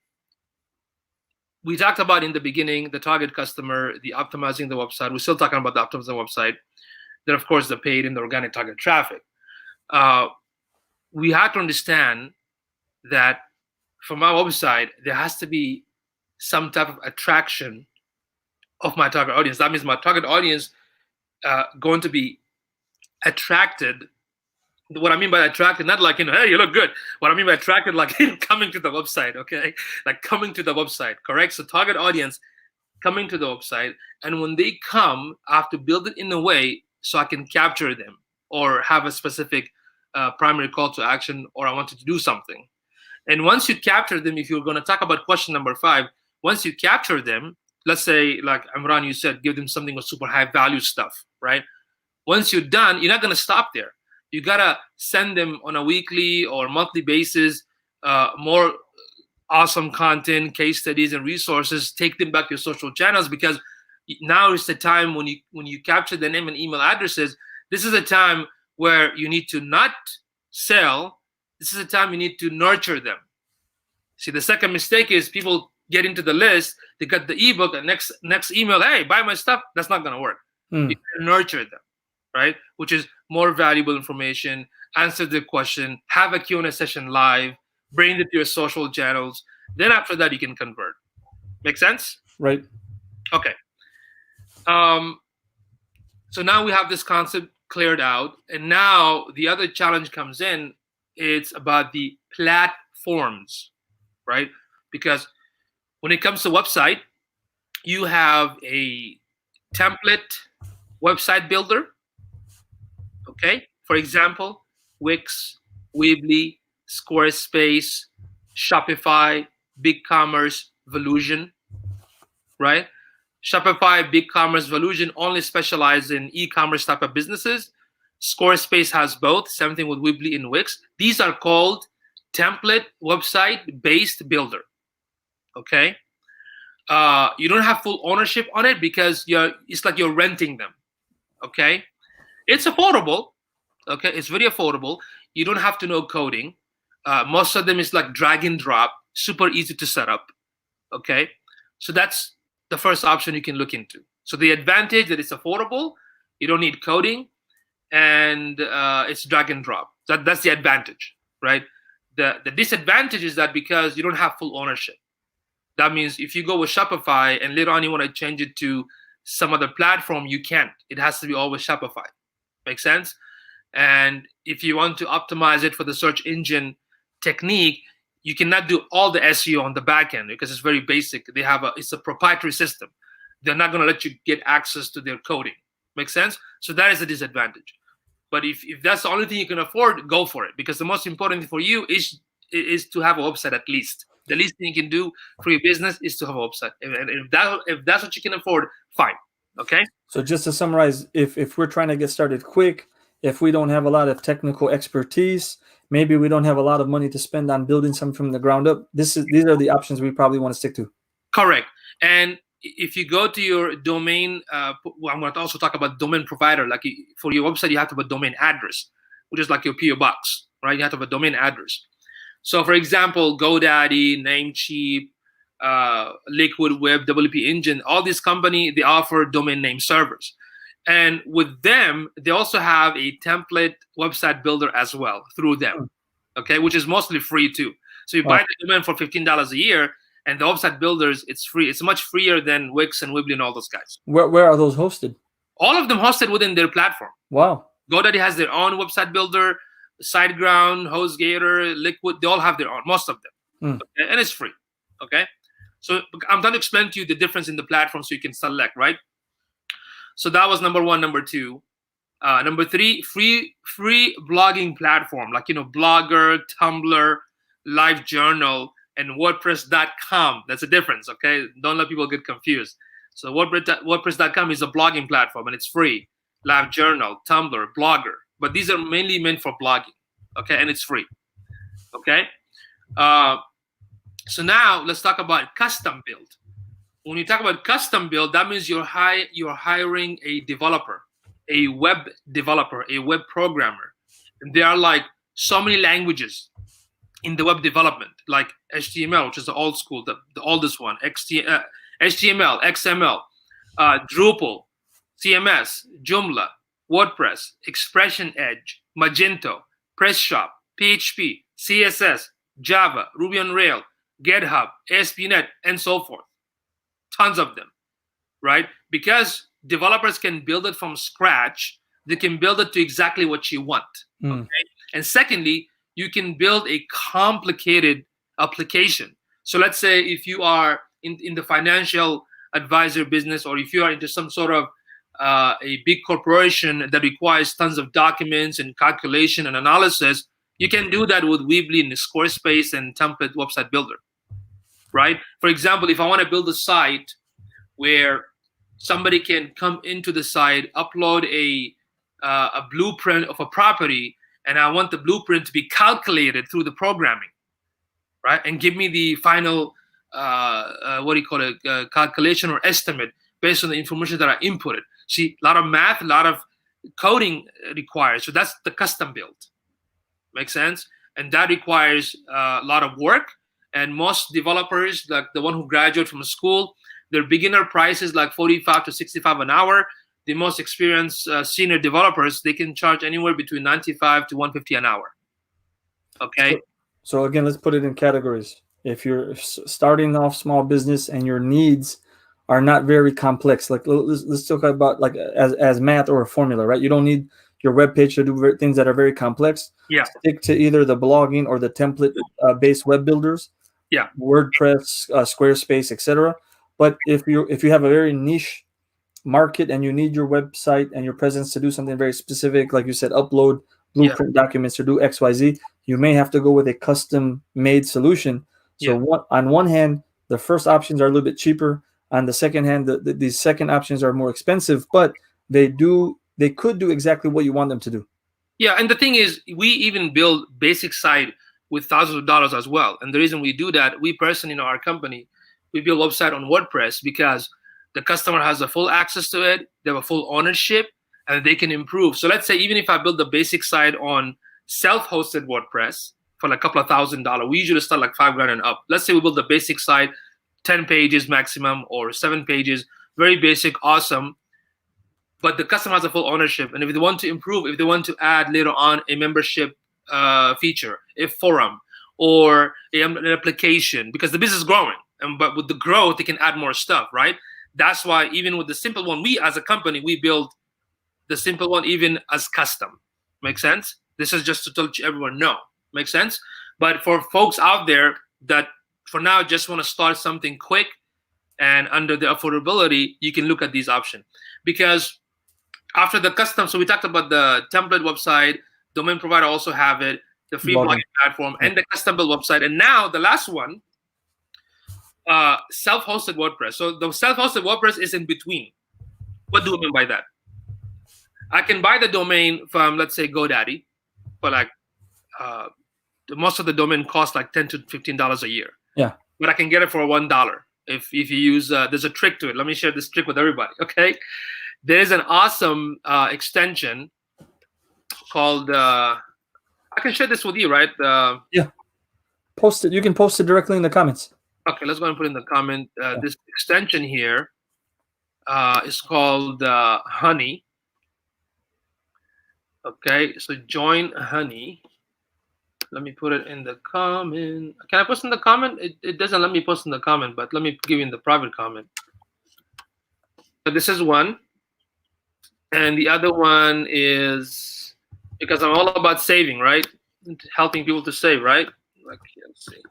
We talked about in the beginning the target customer, the optimizing the website. We're still talking about the optimizing the website. Then, of course, the paid and the organic target traffic. Uh, we have to understand that for my website, there has to be some type of attraction of my target audience. That means my target audience going to be attracted. What I mean by attracted, not like, hey, you look good. What I mean by attracted, like coming to the website, okay? Like coming to the website, correct? So target audience coming to the website, and when they come, I have to build it in a way so I can capture them, or have a specific primary call to action, or I wanted to do something. And once you capture them, if you're going to talk about question number 5, once you capture them, let's say, like Imran, you said, give them something with super high value stuff, right? Once you're done, you're not going to stop there. You got to send them on a weekly or monthly basis more awesome content, case studies, and resources. Take them back to your social channels, because now is the time when you capture the name and email addresses. This is a time where you need to not sell. This is a time you need to nurture them. See, the second mistake is people get into the list, they got the ebook, and next email, hey, buy my stuff. That's not going to work. You can nurture them, right? Which is more valuable information, answer the question, have a Q&A session live, bring it to your social channels. Then after that, you can convert. Make sense? Right. Okay. So now we have this concept cleared out, and now the other challenge comes in. It's about the platforms, right? Because when it comes to website, you have a template website builder. Okay, for example, Wix, Weebly, Squarespace, Shopify, BigCommerce, Volusion, right? Shopify, BigCommerce, Volusion only specialize in e-commerce type of businesses. Squarespace has both. Same thing with Weebly and Wix. These are called template website-based builder. Okay, you don't have full ownership on it because it's like you're renting them. Okay, it's affordable. Okay, it's very affordable. You don't have to know coding. Most of them is like drag and drop, super easy to set up. Okay, so that's the first option you can look into. So the advantage that it's affordable, you don't need coding, and it's drag and drop. That's the advantage, right? The disadvantage is that because you don't have full ownership. That means if you go with Shopify and later on you want to change it to some other platform, you can't. It has to be always Shopify. Make sense? And if you want to optimize it for the search engine technique, you cannot do all the SEO on the back end because it's very basic. It's a proprietary system. They're not going to let you get access to their coding. Make sense? So that is a disadvantage. But if that's the only thing you can afford, go for it, because the most important thing for you is to have a website at least. The least thing you can do for your business is to have a website. And if that's what you can afford, fine. Okay? So just to summarize, if we're trying to get started quick, if we don't have a lot of technical expertise, maybe we don't have a lot of money to spend on building something from the ground up, these are the options we probably want to stick to. Correct. And if you go to your domain, I'm going to also talk about domain provider. Like for your website, you have to have a domain address, which is like your PO box, right? You have to have a domain address. So, for example, GoDaddy, Namecheap, Liquid Web, WP Engine, all these companies, they offer domain name servers. And with them, they also have a template website builder as well through them, okay, which is mostly free too. So you buy the domain for $15 a year, and the website builders, it's free. It's much freer than Wix and Weebly and all those guys. Where are those hosted? All of them hosted within their platform. Wow. GoDaddy has their own website builder. SiteGround, HostGator, Liquid, they all have their own, most of them. Okay? And it's free. Okay. So I'm trying to explain to you the difference in the platform so you can select, right? So that was number one. Number two. Number three, free blogging platform, like Blogger, Tumblr, LiveJournal, and WordPress.com. That's a difference, okay? Don't let people get confused. So WordPress.com is a blogging platform and it's free. LiveJournal, Tumblr, Blogger. But these are mainly meant for blogging, okay? And it's free, okay? So now let's talk about custom build. When you talk about custom build, that means you're hiring a developer, a web developer, a web programmer. And there are like so many languages in the web development, like HTML, which is the old school, the oldest one, HTML, XML, Drupal, CMS, Joomla, WordPress, Expression Edge, Magento, PressShop, PHP, CSS, Java, Ruby on Rails, GitHub, ASP.NET, and so forth. Tons of them, right? Because developers can build it from scratch, they can build it to exactly what you want. Okay? And secondly, you can build a complicated application. So let's say if you are in the financial advisor business, or if you are into some sort of a big corporation that requires tons of documents and calculation and analysis, you can do that with Weebly and Squarespace and template website builder, right? For example, if I want to build a site where somebody can come into the site, upload a blueprint of a property, and I want the blueprint to be calculated through the programming, right? And give me the final what do you call it, calculation or estimate based on the information that I inputted. See, a lot of math, a lot of coding required. So that's the custom build. Make sense? And that requires a lot of work. And most developers, like the one who graduate from school, their beginner price is like 45 to 65 an hour. The most experienced senior developers, they can charge anywhere between 95 to 150 an hour. Okay. So again, let's put it in categories. If you're starting off small business and your needs are not very complex, like let's talk about like as math or a formula, right? You don't need your web page to do things that are very complex. Yeah. Stick to either the blogging or the template based web builders. Yeah. WordPress, Squarespace, etc. But if you have a very niche market and you need your website and your presence to do something very specific, like you said, upload blueprint documents or do XYZ, you may have to go with a custom made solution. So on one hand, the first options are a little bit cheaper. On the second hand, the second options are more expensive, but they could do exactly what you want them to do. Yeah, and the thing is, we even build basic site with thousands of dollars as well. And the reason we do that, we personally, in our company, we build a website on WordPress because the customer has a full access to it, they have a full ownership, and they can improve. So let's say even if I build the basic site on self-hosted WordPress for like a couple of $1,000, we usually start like $5,000 and up. Let's say we build the basic site, 10 pages maximum or 7 pages, very basic, awesome. But the customer has a full ownership. And if they want to improve, if they want to add later on a membership feature, a forum, or an application, because the business is growing. But with the growth, they can add more stuff, right? That's why even with the simple one, we as a company, we build the simple one even as custom. Make sense? This is just to let everyone know. Make sense? But for folks out there that for now just want to start something quick and under the affordability, you can look at these options. Because after the custom, so we talked about the template website, domain provider also have it, the free blogging platform, and the custom build website. And now the last one, self-hosted WordPress. So the self-hosted WordPress is in between. What do I mean by that? I can buy the domain from, let's say, GoDaddy, for like most of the domain costs like $10 to $15 a year. Yeah. But I can get it for $1 if you use. There's a trick to it. Let me share this trick with everybody. Okay. There is an awesome extension called. I can share this with you, right? Yeah. Post it. You can post it directly in the comments. Okay, let's go and put in the comment. This extension here is called Honey. Okay, so join Honey. Let me put it in the comment. Can I post in the comment? It doesn't let me post in the comment, but let me give you in the private comment. So this is one. And the other one is, because I'm all about saving, right? Helping people to save, right? Like, let's see.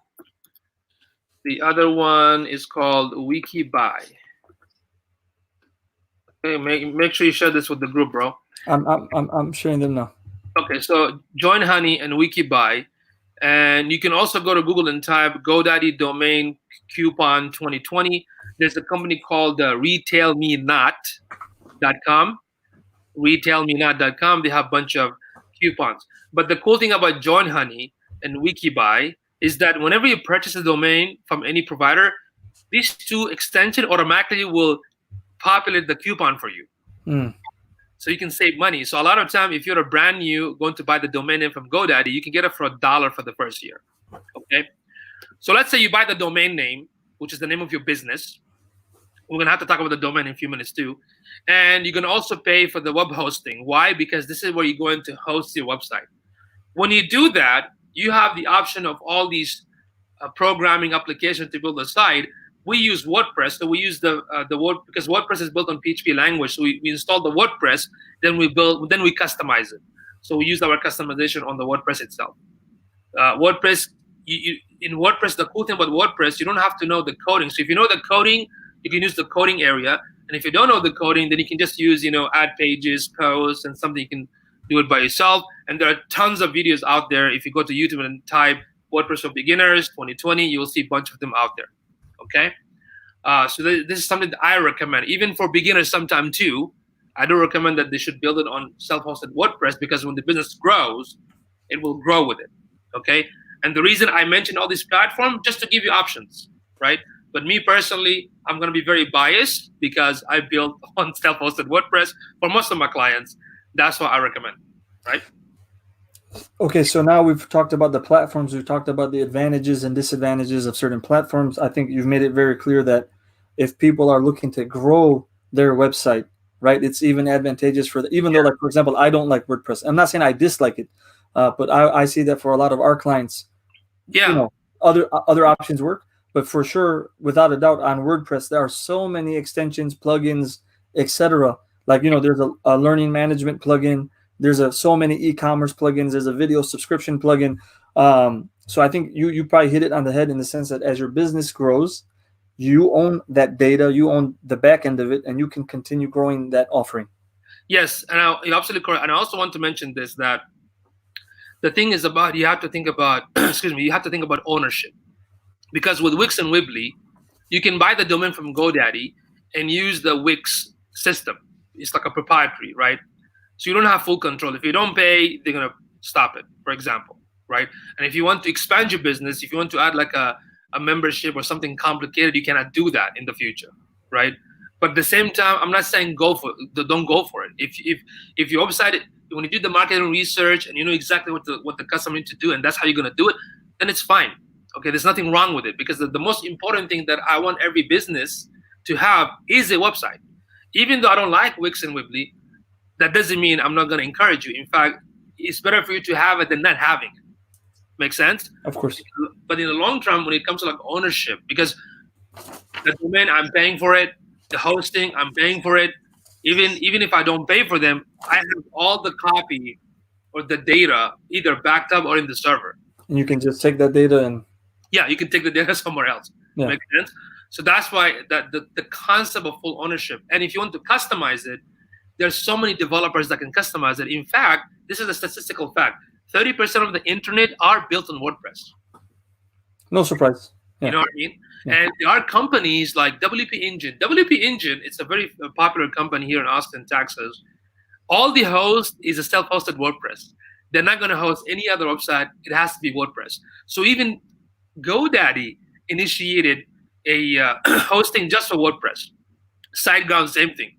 The other one is called WikiBuy. Okay, make sure you share this with the group, bro. I'm sharing them now. Okay, so join Honey and WikiBuy, and you can also go to Google and type GoDaddy domain coupon 2020. There's a company called retailmenot.com. Retailmenot.com. They have a bunch of coupons. But the cool thing about Join Honey and WikiBuy is that whenever you purchase a domain from any provider, these two extensions automatically will populate the coupon for you. So you can save money. So a lot of time, if you're a brand new going to buy the domain name from GoDaddy, you can get it for $1 for the first year. Okay. So let's say you buy the domain name, which is the name of your business. We're going to have to talk about the domain in a few minutes too. And you're going to also pay for the web hosting. Why? Because this is where you're going to host your website. When you do that, you have the option of all these programming applications to build a site. We use WordPress, so we use the word, because WordPress is built on PHP language. So we install the WordPress, then we customize it. So we use our customization on the WordPress itself. WordPress, in WordPress, the cool thing about WordPress, you don't have to know the coding. So if you know the coding, you can use the coding area. And if you don't know the coding, then you can just use, add pages, posts, and something you can do it by yourself. And there are tons of videos out there. If you go to YouTube and type WordPress for Beginners 2020, you will see a bunch of them out there. Okay, so this is something that I recommend, even for beginners sometime too. I do recommend that they should build it on self-hosted WordPress, because when the business grows, it will grow with it. Okay, And the reason I mentioned all these platforms just to give you options, right? But me personally, I'm going to be very biased because I built on self-hosted WordPress for most of my clients. That's what I recommend, right? Okay, so now we've talked about the platforms, we've talked about the advantages and disadvantages of certain platforms. I think you've made it very clear that if people are looking to grow their website, right, it's even advantageous for the, even though, like, for example, I don't like WordPress. I'm not saying I dislike it, but I see that for a lot of our clients, Yeah. other options work. But for sure, without a doubt, on WordPress, there are so many extensions, plugins, etc. Like, there's a learning management plugin. There's so many e-commerce plugins. There's a video subscription plugin. So I think you probably hit it on the head in the sense that as your business grows, you own that data, you own the back end of it, and you can continue growing that offering. Yes, and you're absolutely correct. And I also want to mention this, that the thing is about, you have to think about, excuse me, you have to think about ownership. Because with Wix and Weebly, you can buy the domain from GoDaddy and use the Wix system. It's like a proprietary, right? So you don't have full control. If you don't pay, they're going to stop it, for example, right? And if you want to expand your business, if you want to add like a membership or something complicated, you cannot do that in the future, right? But at the same time, I'm not saying don't go for it. If your website, when you do the marketing research and you know exactly what the customer needs to do, and that's how you're going to do it, then it's fine. Okay, there's nothing wrong with it, because the most important thing that I want every business to have is a website. Even though I don't like Wix and Weebly, that doesn't mean I'm not going to encourage you. In fact, it's better for you to have it than not having it. Make sense? Of course. But in the long term, when it comes to like ownership, because the domain, I'm paying for it, the hosting, I'm paying for it. Even if I don't pay for them, I have all the copy or the data either backed up or in the server. And you can just take that data and yeah, you can take the data somewhere else. Yeah. Makes sense? So that's why that the concept of full ownership. And if you want to customize it, there's so many developers that can customize it. In fact, this is a statistical fact. 30% of the internet are built on WordPress. No surprise. Yeah. You know what I mean? Yeah. And there are companies like WP Engine. WP Engine, it's a very popular company here in Austin, Texas. All the host is a self-hosted WordPress. They're not going to host any other website. It has to be WordPress. So even GoDaddy initiated a hosting just for WordPress. SiteGround, same thing.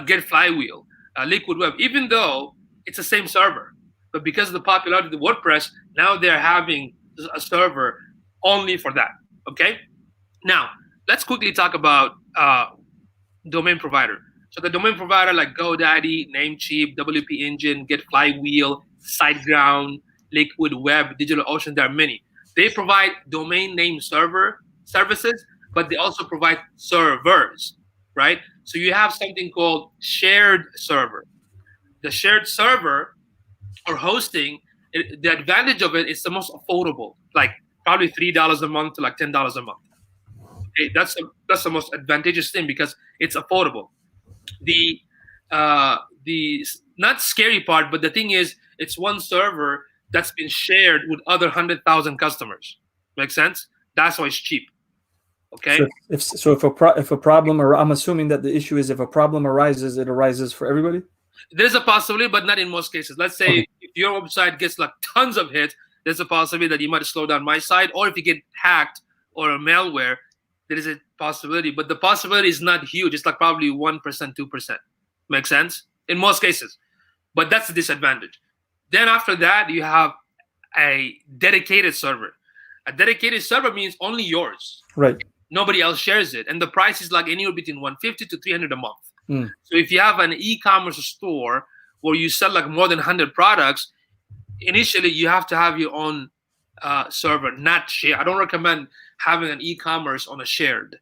Get Flywheel, Liquid Web, even though it's the same server. But because of the popularity of the WordPress, now they're having a server only for that. Okay? Now, let's quickly talk about domain provider. So the domain provider like GoDaddy, Namecheap, WP Engine, Get Flywheel, SiteGround, Liquid Web, DigitalOcean, there are many. They provide domain name server services, but they also provide servers, right? So you have something called shared server. The shared server or hosting, the advantage of it is the most affordable, like probably $3 a month to like $10 a month. Okay, that's the most advantageous thing because it's affordable. The not scary part, but the thing is, it's one server that's been shared with other 100,000 customers. Make sense? That's why it's cheap. Okay. So if a problem, or I'm assuming that the issue is if a problem arises, it arises for everybody. There's a possibility, but not in most cases. Let's say if your website gets like tons of hits, there's a possibility that you might slow down my site, or if you get hacked or a malware, there is a possibility. But the possibility is not huge. It's like probably 1%, 2%. Make sense? In most cases. But that's the disadvantage. Then after that, you have a dedicated server. A dedicated server means only yours. Right. Nobody else shares it. And the price is like anywhere between $150 to $300 a month. Mm. So if you have an e-commerce store where you sell like more than 100 products, initially you have to have your own server, not share. I don't recommend having an e-commerce on a shared.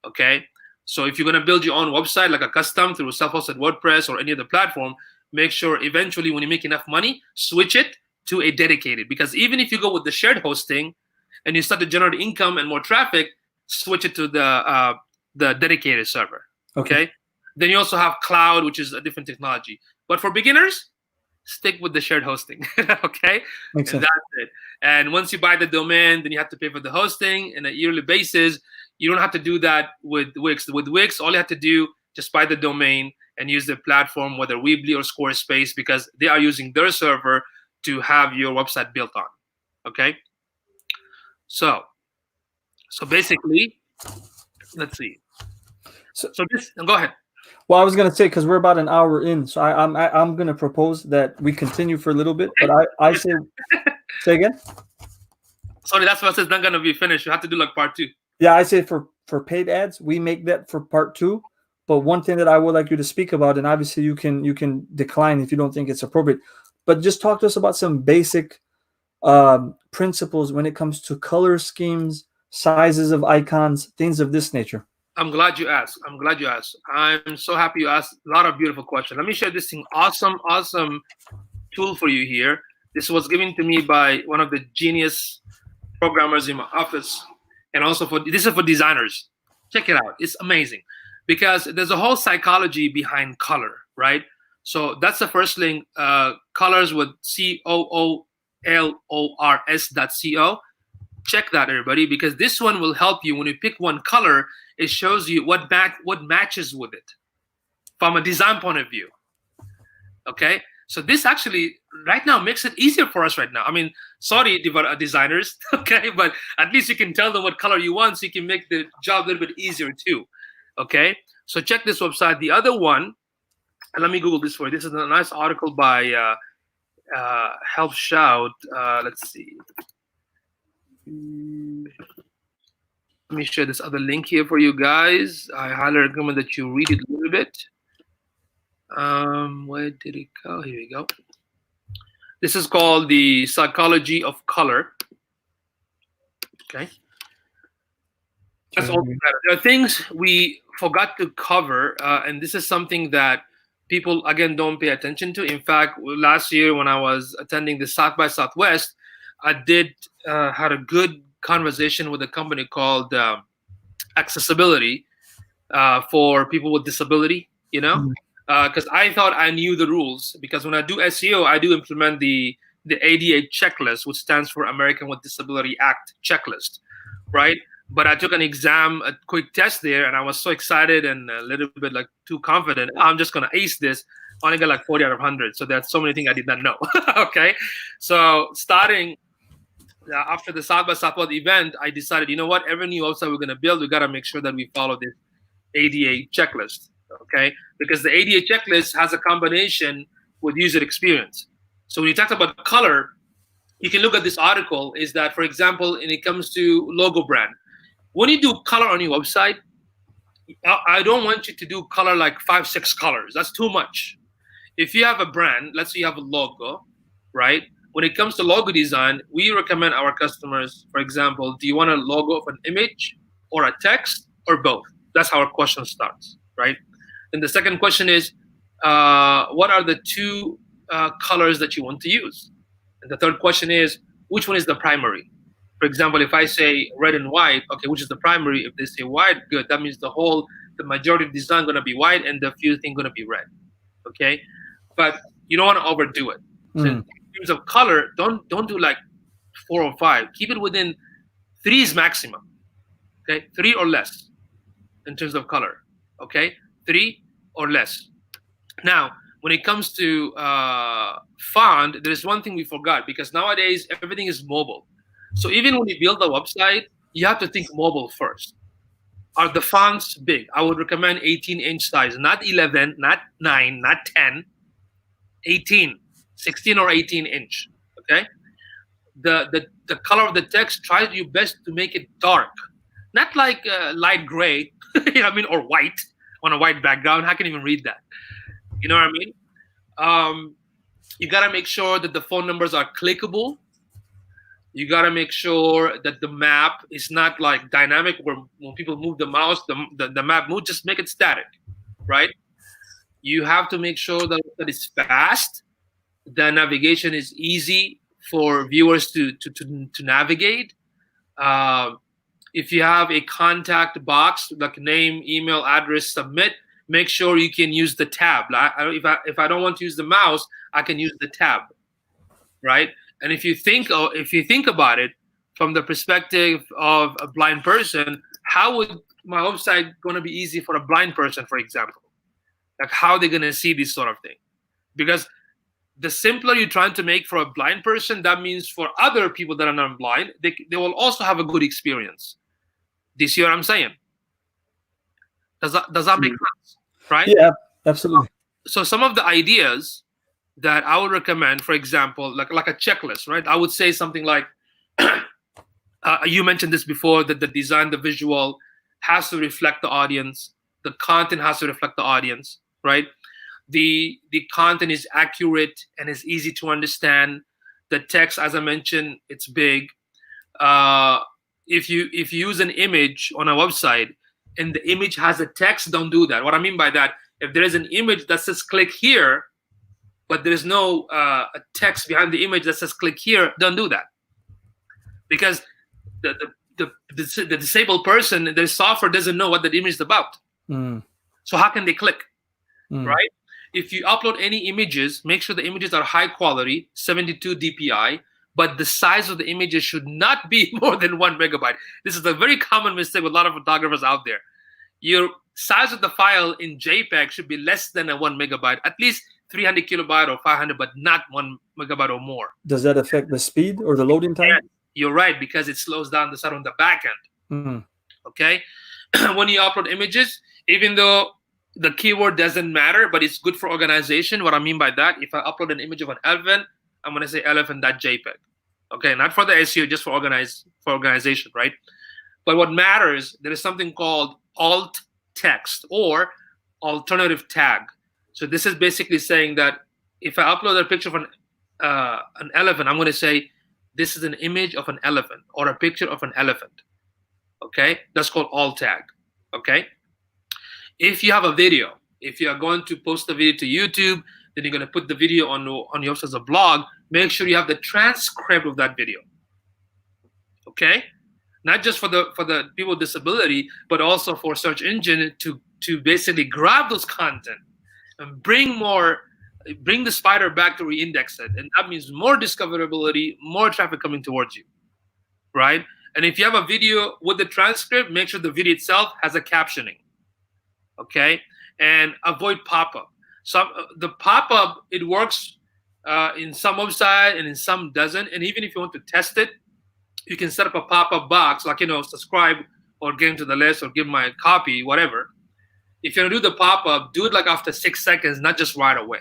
Okay. So if you're going to build your own website, like a custom through self-hosted WordPress or any other platform, make sure eventually when you make enough money, switch it to a dedicated. Because even if you go with the shared hosting and you start to generate income and more traffic, switch it to the dedicated server. Okay. Then you also have cloud, which is a different technology. But for beginners, stick with the shared hosting. Okay. Makes sense. That's it. And once you buy the domain, then you have to pay for the hosting on a yearly basis. You don't have to do that with Wix. With Wix, all you have to do, just buy the domain and use the platform, whether Weebly or Squarespace, because they are using their server to have your website built on. Okay. So so basically, let's see. So, So this, go ahead. well, I was gonna say because we're about an hour in, so I'm gonna propose that we continue for a little bit. But Okay. I say again. Sorry, that's why I said it's not gonna be finished. You have to do like part two. Yeah, I say for paid ads, we make that for part two. But one thing that I would like you to speak about, and obviously you can decline if you don't think it's appropriate, but just talk to us about some basic principles when it comes to color schemes, sizes of icons, things of this nature. I'm glad you asked. I'm glad you asked. I'm so happy you asked a lot of beautiful questions. Let me share this thing. Awesome tool for you here. This was given to me by one of the genius programmers in my office, and also for this is for designers. Check it out. It's amazing because there's a whole psychology behind color, right? So that's the first link. Colors with COOLORS.co. Check that, everybody, because this one will help you when you pick one color. It shows you what matches with it from a design point of view. Okay, so this actually right now makes it easier for us right now. I mean, sorry, designers, okay, but at least you can tell them what color you want, so you can make the job a little bit easier too. Okay, so check this website. The other one, and let me Google this for you. This is a nice article by Help Shout. Let's see. Let me share this other link here for you guys. I highly recommend that you read it a little bit. Where did it go? Here we go. This is called The Psychology of Color. Okay. That's all. There are things we forgot to cover, and this is something that people again don't pay attention to. In fact, last year when I was attending the South by Southwest, I did had a good conversation with a company called Accessibility for people with disability. You know, because I thought I knew the rules. Because when I do SEO, I do implement the ADA checklist, which stands for American with Disability Act checklist, right? But I took an exam, a quick test there, and I was so excited and a little bit like too confident. I'm just gonna ace this. I only got like 40 out of 100. So there's so many things I did not know. Okay, so starting after the South by Southwest event, I decided, you know what? Every new website we're gonna build, we gotta make sure that we follow this ADA checklist. Okay, because the ADA checklist has a combination with user experience. So when you talk about color, you can look at this article. Is that, for example, when it comes to logo brand, when you do color on your website, I don't want you to do color like 5-6 colors. That's too much. If you have a brand, let's say you have a logo, right? When it comes to logo design, we recommend our customers, for example, do you want a logo of an image or a text or both? That's how our question starts, right? And the second question is, what are the two colors that you want to use? And the third question is, which one is the primary? For example, if I say red and white, okay, which is the primary? If they say white, good. That means the majority of design going to be white and the few thing going to be red. Okay, but you don't want to overdo it. So in terms of color, don't do like 4 or 5. Keep it within 3 is maximum. Okay, 3 or less in terms of color. Okay, 3 or less. Now, when it comes to font, there is one thing we forgot, because nowadays everything is mobile. So even when you build a website, you have to think mobile first. Are the fonts big? I would recommend 18-inch size, not 11, not 9, not 10, 18, 16 or 18-inch. Okay. The color of the text, try your best to make it dark, not like light gray, you know what I mean, or white on a white background. I can even read that. You know what I mean? You gotta make sure that the phone numbers are clickable. You gotta make sure that the map is not like dynamic, where when people move the mouse, the map move. Just make it static, right? You have to make sure that it's fast, the navigation is easy for viewers to navigate. If you have a contact box like name, email, address, submit, make sure you can use the tab. If I don't want to use the mouse, I can use the tab, right? And if you think about it from the perspective of a blind person, how would my website going to be easy for a blind person, for example? Like, how are they going to see this sort of thing? Because the simpler you're trying to make for a blind person, that means for other people that are not blind, they will also have a good experience. Do you see what I'm saying? Does that make sense? Right? Yeah, absolutely. So some of the ideas that I would recommend, for example, like a checklist, right? I would say something like, you mentioned this before, that the design, the visual has to reflect the audience. The content has to reflect the audience, right? The content is accurate and is easy to understand. The text, as I mentioned, it's big. Uh, if you use an image on a website and the image has a text, don't do that. What I mean by that, if there is an image that says click here, but there is no a text behind the image that says click here, don't do that, because the disabled person, their software doesn't know what that image is about. Mm. So how can they click? Mm. Right? If you upload any images, make sure the images are high quality, 72 dpi, but the size of the images should not be more than 1 megabyte. This is a very common mistake with a lot of photographers out there. Your size of the file in JPEG should be less than a 1 megabyte, at least 300 kilobyte or 500, but not 1 megabyte or more. Does that affect the speed or the loading time? Yeah, you're right, because it slows down the sound on the back end. Mm. Okay? When you upload images, even though the keyword doesn't matter, but it's good for organization. What I mean by that, if I upload an image of an elephant, I'm going to say elephant.jpg. Okay, not for the SEO, just for organization, right? But what matters, there is something called alt text or alternative tag. So this is basically saying that if I upload a picture of an elephant, I'm going to say this is an image of an elephant or a picture of an elephant. Okay, that's called alt tag. Okay. If you have a video, if you are going to post the video to YouTube, then you're going to put the video on yours as a blog. Make sure you have the transcript of that video. Okay, not just for the people with disability, but also for search engine to basically grab those content and bring the spider back to re-index it, and that means more discoverability, more traffic coming towards you, right? And if you have a video with the transcript, make sure the video itself has a captioning. Okay, and avoid pop-up. So the pop-up, it works in some website and in some doesn't. And even if you want to test it, you can set up a pop-up box, like, subscribe or get into the list or give my copy, whatever. If you're gonna do the pop-up, do it like after 6 seconds, not just right away.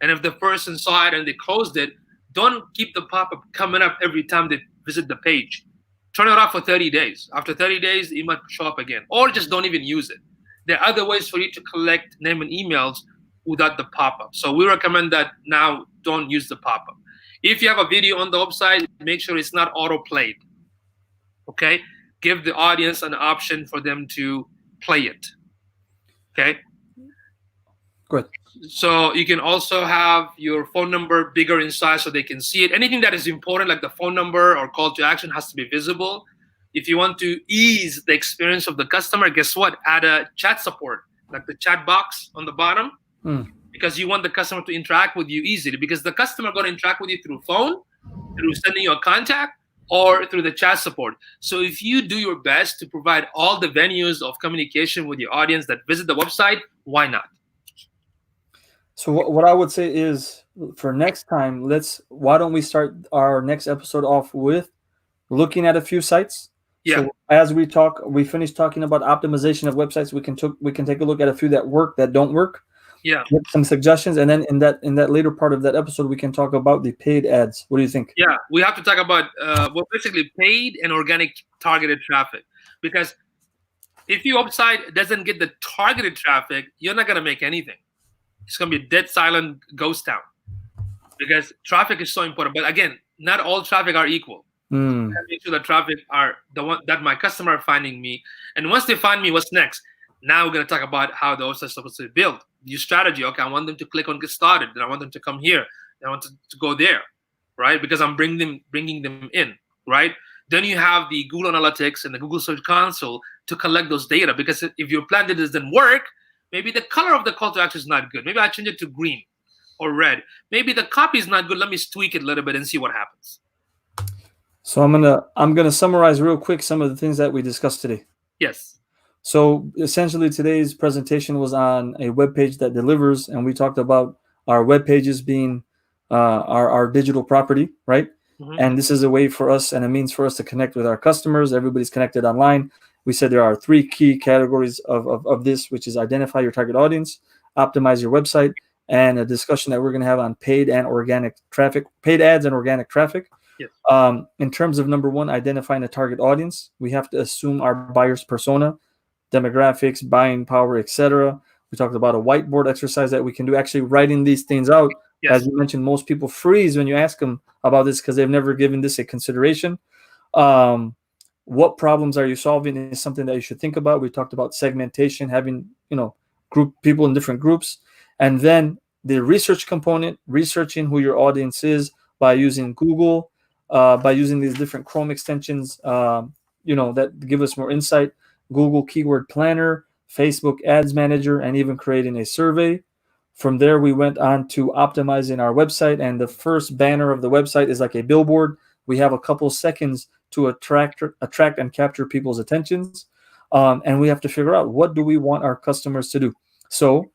And if the person saw it and they closed it, don't keep the pop-up coming up every time they visit the page. Turn it off for 30 days. After 30 days, it might show up again, or just don't even use it. There are other ways for you to collect name and emails without the pop-up. So we recommend that now don't use the pop-up. If you have a video on the website, make sure it's not auto-played. Okay? Give the audience an option for them to play it. Okay? Good. So you can also have your phone number bigger in size so they can see it. Anything that is important, like the phone number or call to action, has to be visible. If you want to ease the experience of the customer, guess what? Add a chat support, like the chat box on the bottom, because you want the customer to interact with you easily, because the customer going to interact with you through phone, through sending you a contact, or through the chat support. So if you do your best to provide all the venues of communication with your audience that visit the website, why not? So what I would say is, for next time, why don't we start our next episode off with looking at a few sites? Yeah. So as we finish talking about optimization of websites, we can take a look at a few that work, that don't work. Yeah. Get some suggestions, and then in that later part of that episode, we can talk about the paid ads. What do you think? Yeah, we have to talk about basically paid and organic targeted traffic, because if your website doesn't get the targeted traffic, you're not gonna make anything. It's gonna be a dead silent ghost town, because traffic is so important. But again, not all traffic are equal. Make sure the traffic are the one that my customer are finding me. And once they find me, what's next? Now we're going to talk about how the website is supposed to be built. Your strategy. Okay, I want them to click on get started. Then I want them to come here. Then I want to go there, right? Because I'm bringing them in, right? Then you have the Google Analytics and the Google Search Console to collect those data. Because if your plan doesn't work, maybe the color of the call to action is not good. Maybe I change it to green or red. Maybe the copy is not good. Let me tweak it a little bit and see what happens. So I'm gonna summarize real quick some of the things that we discussed today. Yes. So essentially, today's presentation was on a web page that delivers, and we talked about our web pages being our digital property, right? Hmm. And this is a way for us and a means for us to connect with our customers. Everybody's connected online. We said there are three key categories of this, which is identify your target audience, optimize your website, and a discussion that we're going to have on paid and organic traffic, paid ads and organic traffic. Yes. In terms of number one, identifying a target audience, we have to assume our buyer's persona, demographics, buying power, etc. We talked about a whiteboard exercise that we can do, actually writing these things out. As Yes. you mentioned, most people freeze when you ask them about this because they've never given this a consideration. Um, what problems are you solving is something that you should think about. We talked about segmentation, having group people in different groups, and then the research component, researching who your audience is by using Google, by using these different Chrome extensions, that give us more insight. Google Keyword Planner, Facebook Ads Manager, and even creating a survey. From there, we went on to optimizing our website, and the first banner of the website is like a billboard. We have a couple seconds to attract and capture people's attentions, and we have to figure out what do we want our customers to do. So,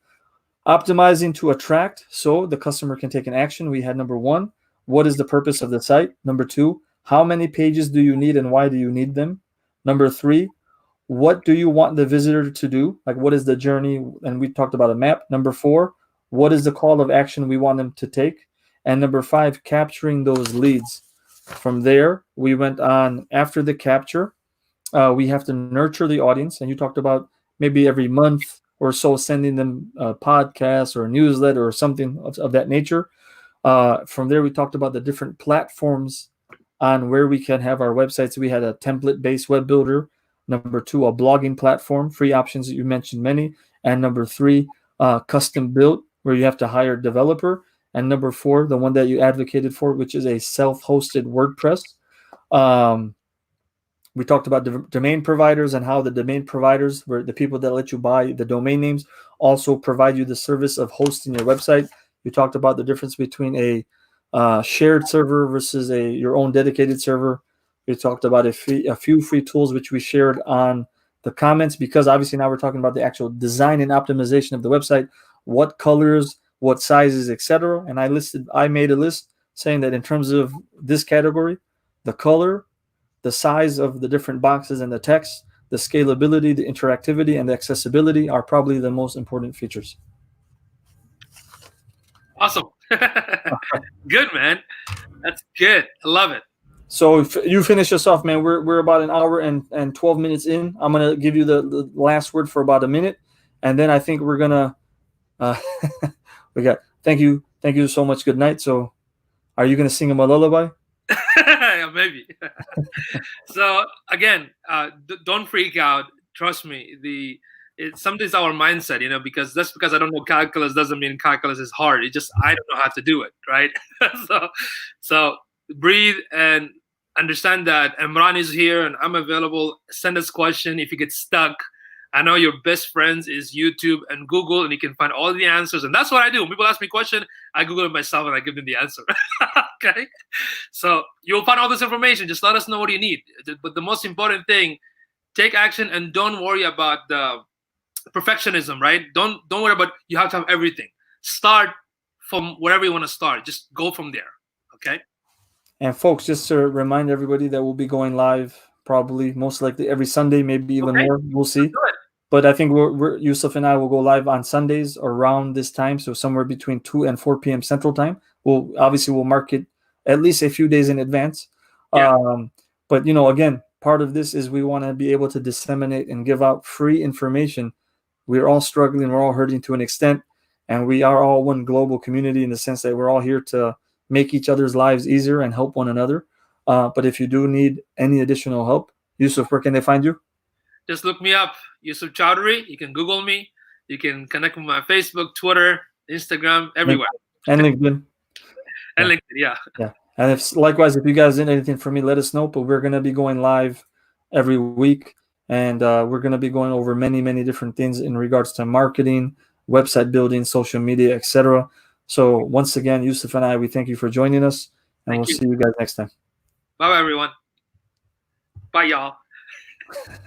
optimizing to attract, so the customer can take an action. We had number one, what is the purpose of the site? Number two, how many pages do you need and why do you need them? Number three, what do you want the visitor to do? Like, what is the journey? And we talked about a map. Number four, what is the call of action we want them to take? And number five, capturing those leads. From there, we went on after the capture. We have to nurture the audience. And you talked about maybe every month or so sending them a podcast or a newsletter or something of that nature. From there, we talked about the different platforms on where we can have our websites. We had a template-based web builder. Number two, a blogging platform, free options that you mentioned many. And number three, custom built, where you have to hire a developer. And number four, the one that you advocated for, which is a self-hosted WordPress. Um, we talked about domain providers and how the domain providers, were the people that let you buy the domain names, also provide you the service of hosting your website. We talked about the difference between a shared server versus your own dedicated server. We talked about a few free tools which we shared on the comments, because obviously now we're talking about the actual design and optimization of the website, what colors, what sizes, etc. And I made a list saying that in terms of this category, the color, the size of the different boxes and the text, the scalability, the interactivity, and the accessibility are probably the most important features. Awesome. Good, man. That's good. I love it. So if you finish us off, man. We're about an hour and 12 minutes in. I'm gonna give you the last word for about a minute, and then I think we're gonna we got thank you so much. Good night. So are you gonna sing him a lullaby? Yeah, maybe. So again, don't freak out. Trust me. It's sometimes our mindset, because just because I don't know calculus doesn't mean calculus is hard. It just I don't know how to do it, right? so, so breathe and understand that Imran is here and I'm available. Send us question if you get stuck. I know your best friends is YouTube and Google, and you can find all the answers. And that's what I do. When people ask me a question, I Google it myself and I give them the answer. Okay. So you'll find all this information. Just let us know what you need. But the most important thing, take action and don't worry about the perfectionism, right? Don't worry about you have to have everything. Start from wherever you want to start. Just go from there. Okay. And folks, just to remind everybody that we'll be going live probably most likely every Sunday, maybe even Okay. more. We'll see. Good. But I think Yusuf and I will go live on Sundays around this time, so somewhere between 2 and 4 p.m. Central Time. We'll mark it at least a few days in advance. Yeah. But again, part of this is we want to be able to disseminate and give out free information. We're all struggling, we're all hurting to an extent, and we are all one global community in the sense that we're all here to make each other's lives easier and help one another. But if you do need any additional help, Yusuf, where can they find you? Just look me up, Yusuf Chowdhury. You can Google me. You can connect with my Facebook, Twitter, Instagram, everywhere. And LinkedIn. And LinkedIn, yeah. Yeah. And likewise, if you guys need anything from me, let us know. But we're going to be going live every week. And we're going to be going over many, many different things in regards to marketing, website building, social media, etc. So once again, Yusuf and I, we thank you for joining us. And we'll see you guys next time. Bye, everyone. Bye, y'all.